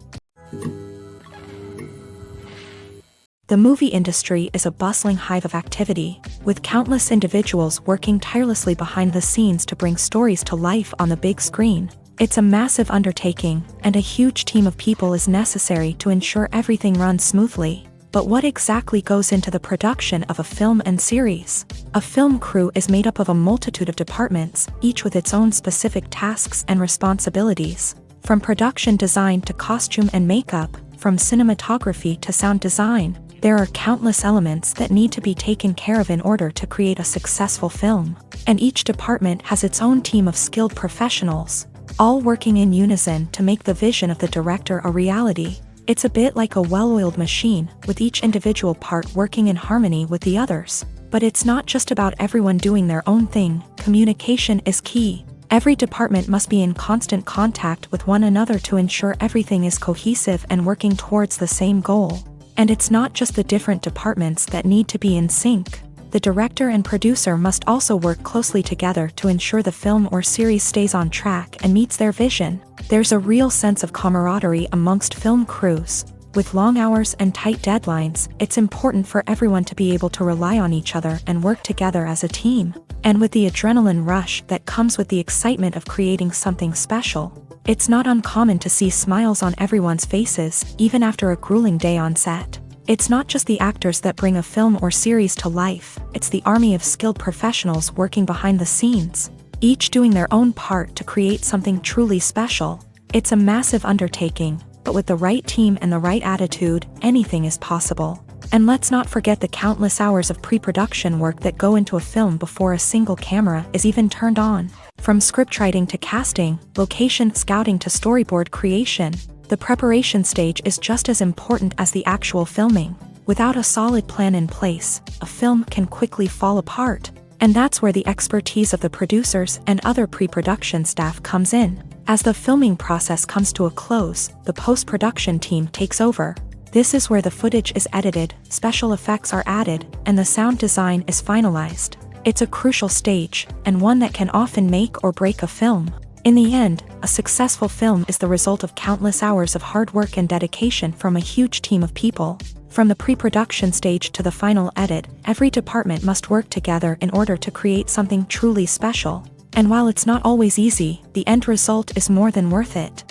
The movie industry is a bustling hive of activity, with countless individuals working tirelessly behind the scenes to bring stories to life on the big screen. It's a massive undertaking, and a huge team of people is necessary to ensure everything runs smoothly. But what exactly goes into the production of a film and series? A film crew is made up of a multitude of departments, each with its own specific tasks and responsibilities. From production design to costume and makeup, from cinematography to sound design, there are countless elements that need to be taken care of in order to create a successful film. And each department has its own team of skilled professionals, all working in unison to make the vision of the director a reality. It's a bit like a well-oiled machine, with each individual part working in harmony with the others. But it's not just about everyone doing their own thing. Communication is key. Every department must be in constant contact with one another to ensure everything is cohesive and working towards the same goal. And it's not just the different departments that need to be in sync. The director and producer must also work closely together to ensure the film or series stays on track and meets their vision. There's a real sense of camaraderie amongst film crews. With long hours and tight deadlines, it's important for everyone to be able to rely on each other and work together as a team. And with the adrenaline rush that comes with the excitement of creating something special, it's not uncommon to see smiles on everyone's faces, even after a grueling day on set. It's not just the actors that bring a film or series to life, it's the army of skilled professionals working behind the scenes, each doing their own part to create something truly special. It's a massive undertaking, but with the right team and the right attitude, anything is possible. And let's not forget the countless hours of pre-production work that go into a film before a single camera is even turned on. From scriptwriting to casting, location scouting to storyboard creation, the preparation stage is just as important as the actual filming. Without a solid plan in place, a film can quickly fall apart. And that's where the expertise of the producers and other pre-production staff comes in. As the filming process comes to a close, the post-production team takes over. This is where the footage is edited, special effects are added, and the sound design is finalized. It's a crucial stage, and one that can often make or break a film. In the end, a successful film is the result of countless hours of hard work and dedication from a huge team of people. From the pre-production stage to the final edit, every department must work together in order to create something truly special. And while it's not always easy, the end result is more than worth it.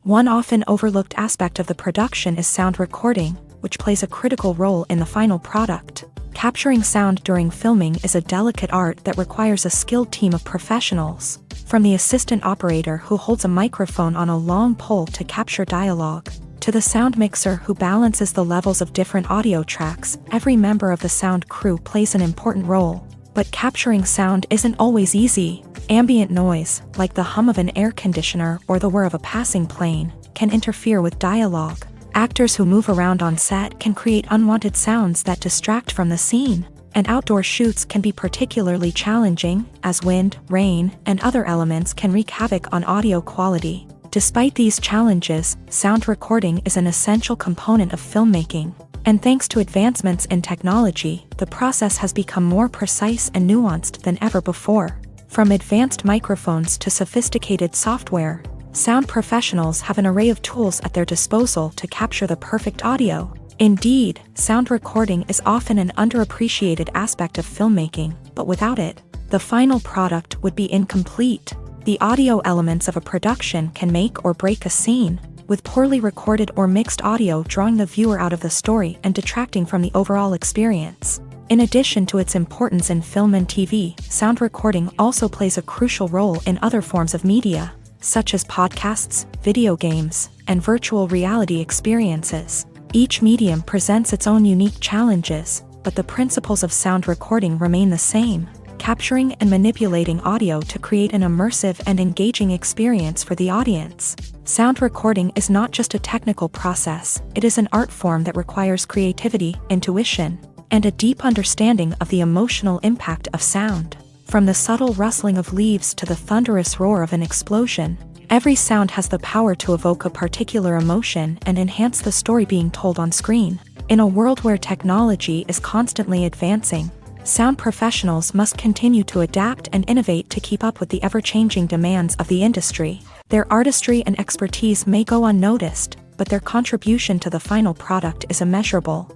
One often overlooked aspect of the production is sound recording, which plays a critical role in the final product. Capturing sound during filming is a delicate art that requires a skilled team of professionals. From the assistant operator who holds a microphone on a long pole to capture dialogue, to the sound mixer who balances the levels of different audio tracks, every member of the sound crew plays an important role. But capturing sound isn't always easy. Ambient noise, like the hum of an air conditioner or the whir of a passing plane, can interfere with dialogue. Actors who move around on set can create unwanted sounds that distract from the scene. And outdoor shoots can be particularly challenging, as wind, rain, and other elements can wreak havoc on audio quality. Despite these challenges, sound recording is an essential component of filmmaking. And thanks to advancements in technology, the process has become more precise and nuanced than ever before. From advanced microphones to sophisticated software, sound professionals have an array of tools at their disposal to capture the perfect audio. Indeed, sound recording is often an underappreciated aspect of filmmaking, but without it, the final product would be incomplete. The audio elements of a production can make or break a scene, with poorly recorded or mixed audio drawing the viewer out of the story and detracting from the overall experience. In addition to its importance in film and TV, sound recording also plays a crucial role in other forms of media, such as podcasts, video games, and virtual reality experiences. Each medium presents its own unique challenges, but the principles of sound recording remain the same, capturing and manipulating audio to create an immersive and engaging experience for the audience. Sound recording is not just a technical process, it is an art form that requires creativity, intuition, and a deep understanding of the emotional impact of sound. From the subtle rustling of leaves to the thunderous roar of an explosion, every sound has the power to evoke a particular emotion and enhance the story being told on screen. In a world where technology is constantly advancing, sound professionals must continue to adapt and innovate to keep up with the ever-changing demands of the industry. Their artistry and expertise may go unnoticed, but their contribution to the final product is immeasurable.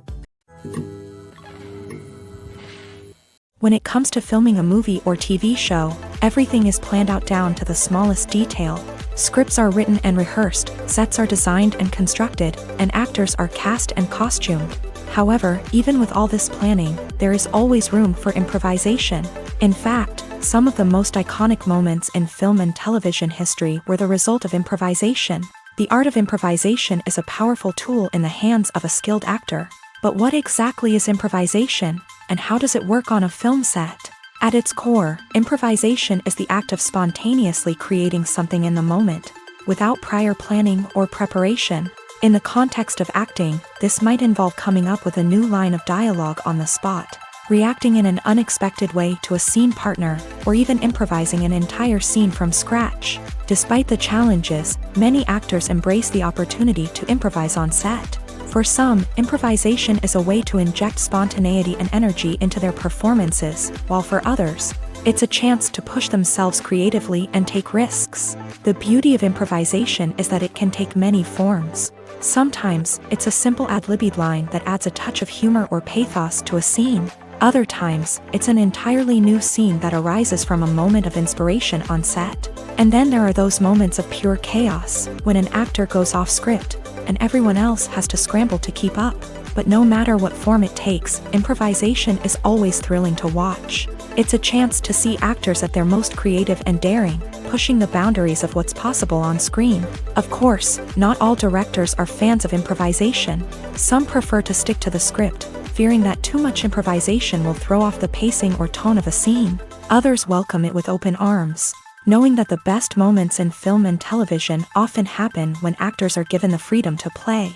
When it comes to filming a movie or TV show, everything is planned out down to the smallest detail. Scripts are written and rehearsed, sets are designed and constructed, and actors are cast and costumed. However, even with all this planning, there is always room for improvisation. In fact, some of the most iconic moments in film and television history were the result of improvisation. The art of improvisation is a powerful tool in the hands of a skilled actor. But what exactly is improvisation, and how does it work on a film set? At its core, improvisation is the act of spontaneously creating something in the moment, without prior planning or preparation. In the context of acting, this might involve coming up with a new line of dialogue on the spot, reacting in an unexpected way to a scene partner, or even improvising an entire scene from scratch. Despite the challenges, many actors embrace the opportunity to improvise on set. For some, improvisation is a way to inject spontaneity and energy into their performances, while for others, it's a chance to push themselves creatively and take risks. The beauty of improvisation is that it can take many forms. Sometimes, it's a simple ad-libbed line that adds a touch of humor or pathos to a scene. Other times, it's an entirely new scene that arises from a moment of inspiration on set. And then there are those moments of pure chaos, when an actor goes off script, and everyone else has to scramble to keep up. But no matter what form it takes, improvisation is always thrilling to watch. It's a chance to see actors at their most creative and daring, pushing the boundaries of what's possible on screen. Of course, not all directors are fans of improvisation. Some prefer to stick to the script, fearing that too much improvisation will throw off the pacing or tone of a scene. Others welcome it with open arms, knowing that the best moments in film and television often happen when actors are given the freedom to play.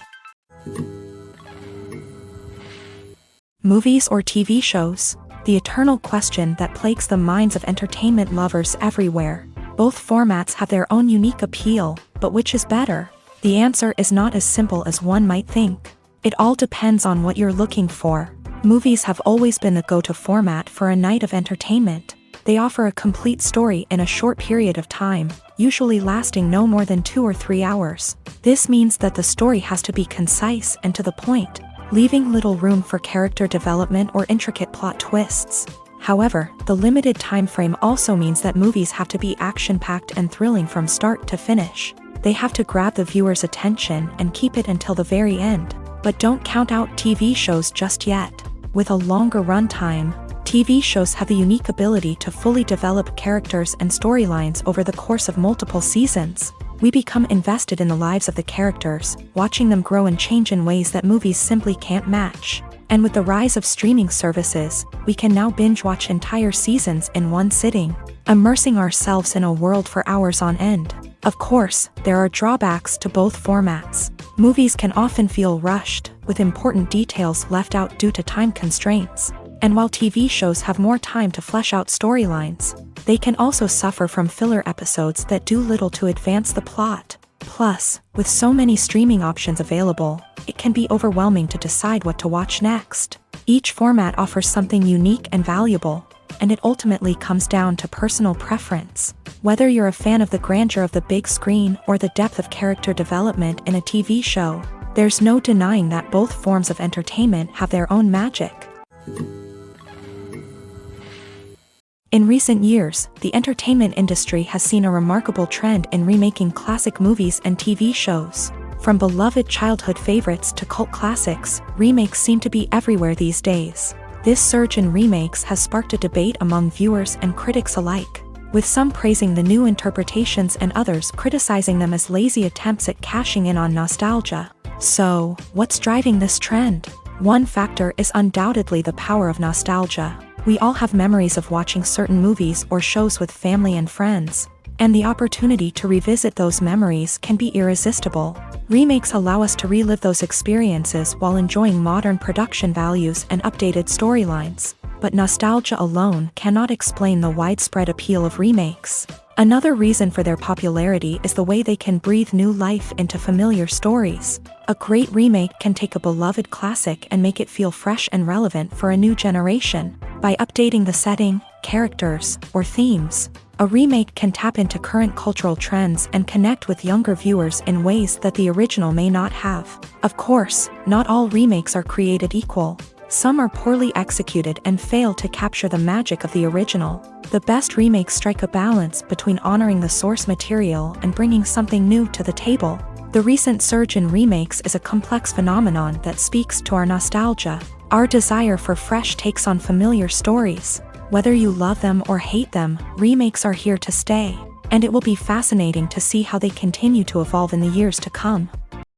Movies or TV shows? The eternal question that plagues the minds of entertainment lovers everywhere. Both formats have their own unique appeal, but which is better? The answer is not as simple as one might think. It all depends on what you're looking for. Movies have always been the go-to format for a night of entertainment. They offer a complete story in a short period of time, usually lasting no more than 2 or 3 hours. This means that the story has to be concise and to the point, leaving little room for character development or intricate plot twists. However, the limited time frame also means that movies have to be action-packed and thrilling from start to finish. They have to grab the viewer's attention and keep it until the very end. But don't count out TV shows just yet. With a longer runtime, TV shows have the unique ability to fully develop characters and storylines over the course of multiple seasons. We become invested in the lives of the characters, watching them grow and change in ways that movies simply can't match. And with the rise of streaming services, we can now binge-watch entire seasons in one sitting, immersing ourselves in a world for hours on end. Of course, there are drawbacks to both formats. Movies can often feel rushed, with important details left out due to time constraints. And while TV shows have more time to flesh out storylines, they can also suffer from filler episodes that do little to advance the plot. Plus, with so many streaming options available, it can be overwhelming to decide what to watch next. Each format offers something unique and valuable, and it ultimately comes down to personal preference. Whether you're a fan of the grandeur of the big screen or the depth of character development in a TV show, there's no denying that both forms of entertainment have their own magic. In recent years, the entertainment industry has seen a remarkable trend in remaking classic movies and TV shows. From beloved childhood favorites to cult classics, remakes seem to be everywhere these days. This surge in remakes has sparked a debate among viewers and critics alike, with some praising the new interpretations and others criticizing them as lazy attempts at cashing in on nostalgia. So, what's driving this trend? One factor is undoubtedly the power of nostalgia. We all have memories of watching certain movies or shows with family and friends, and the opportunity to revisit those memories can be irresistible. Remakes allow us to relive those experiences while enjoying modern production values and updated storylines. But nostalgia alone cannot explain the widespread appeal of remakes. Another reason for their popularity is the way they can breathe new life into familiar stories. A great remake can take a beloved classic and make it feel fresh and relevant for a new generation. By updating the setting, characters, or themes, a remake can tap into current cultural trends and connect with younger viewers in ways that the original may not have. Of course, not all remakes are created equal. Some are poorly executed and fail to capture the magic of the original. The best remakes strike a balance between honoring the source material and bringing something new to the table. The recent surge in remakes is a complex phenomenon that speaks to our nostalgia, our desire for fresh takes on familiar stories. Whether you love them or hate them, remakes are here to stay, and it will be fascinating to see how they continue to evolve in the years to come.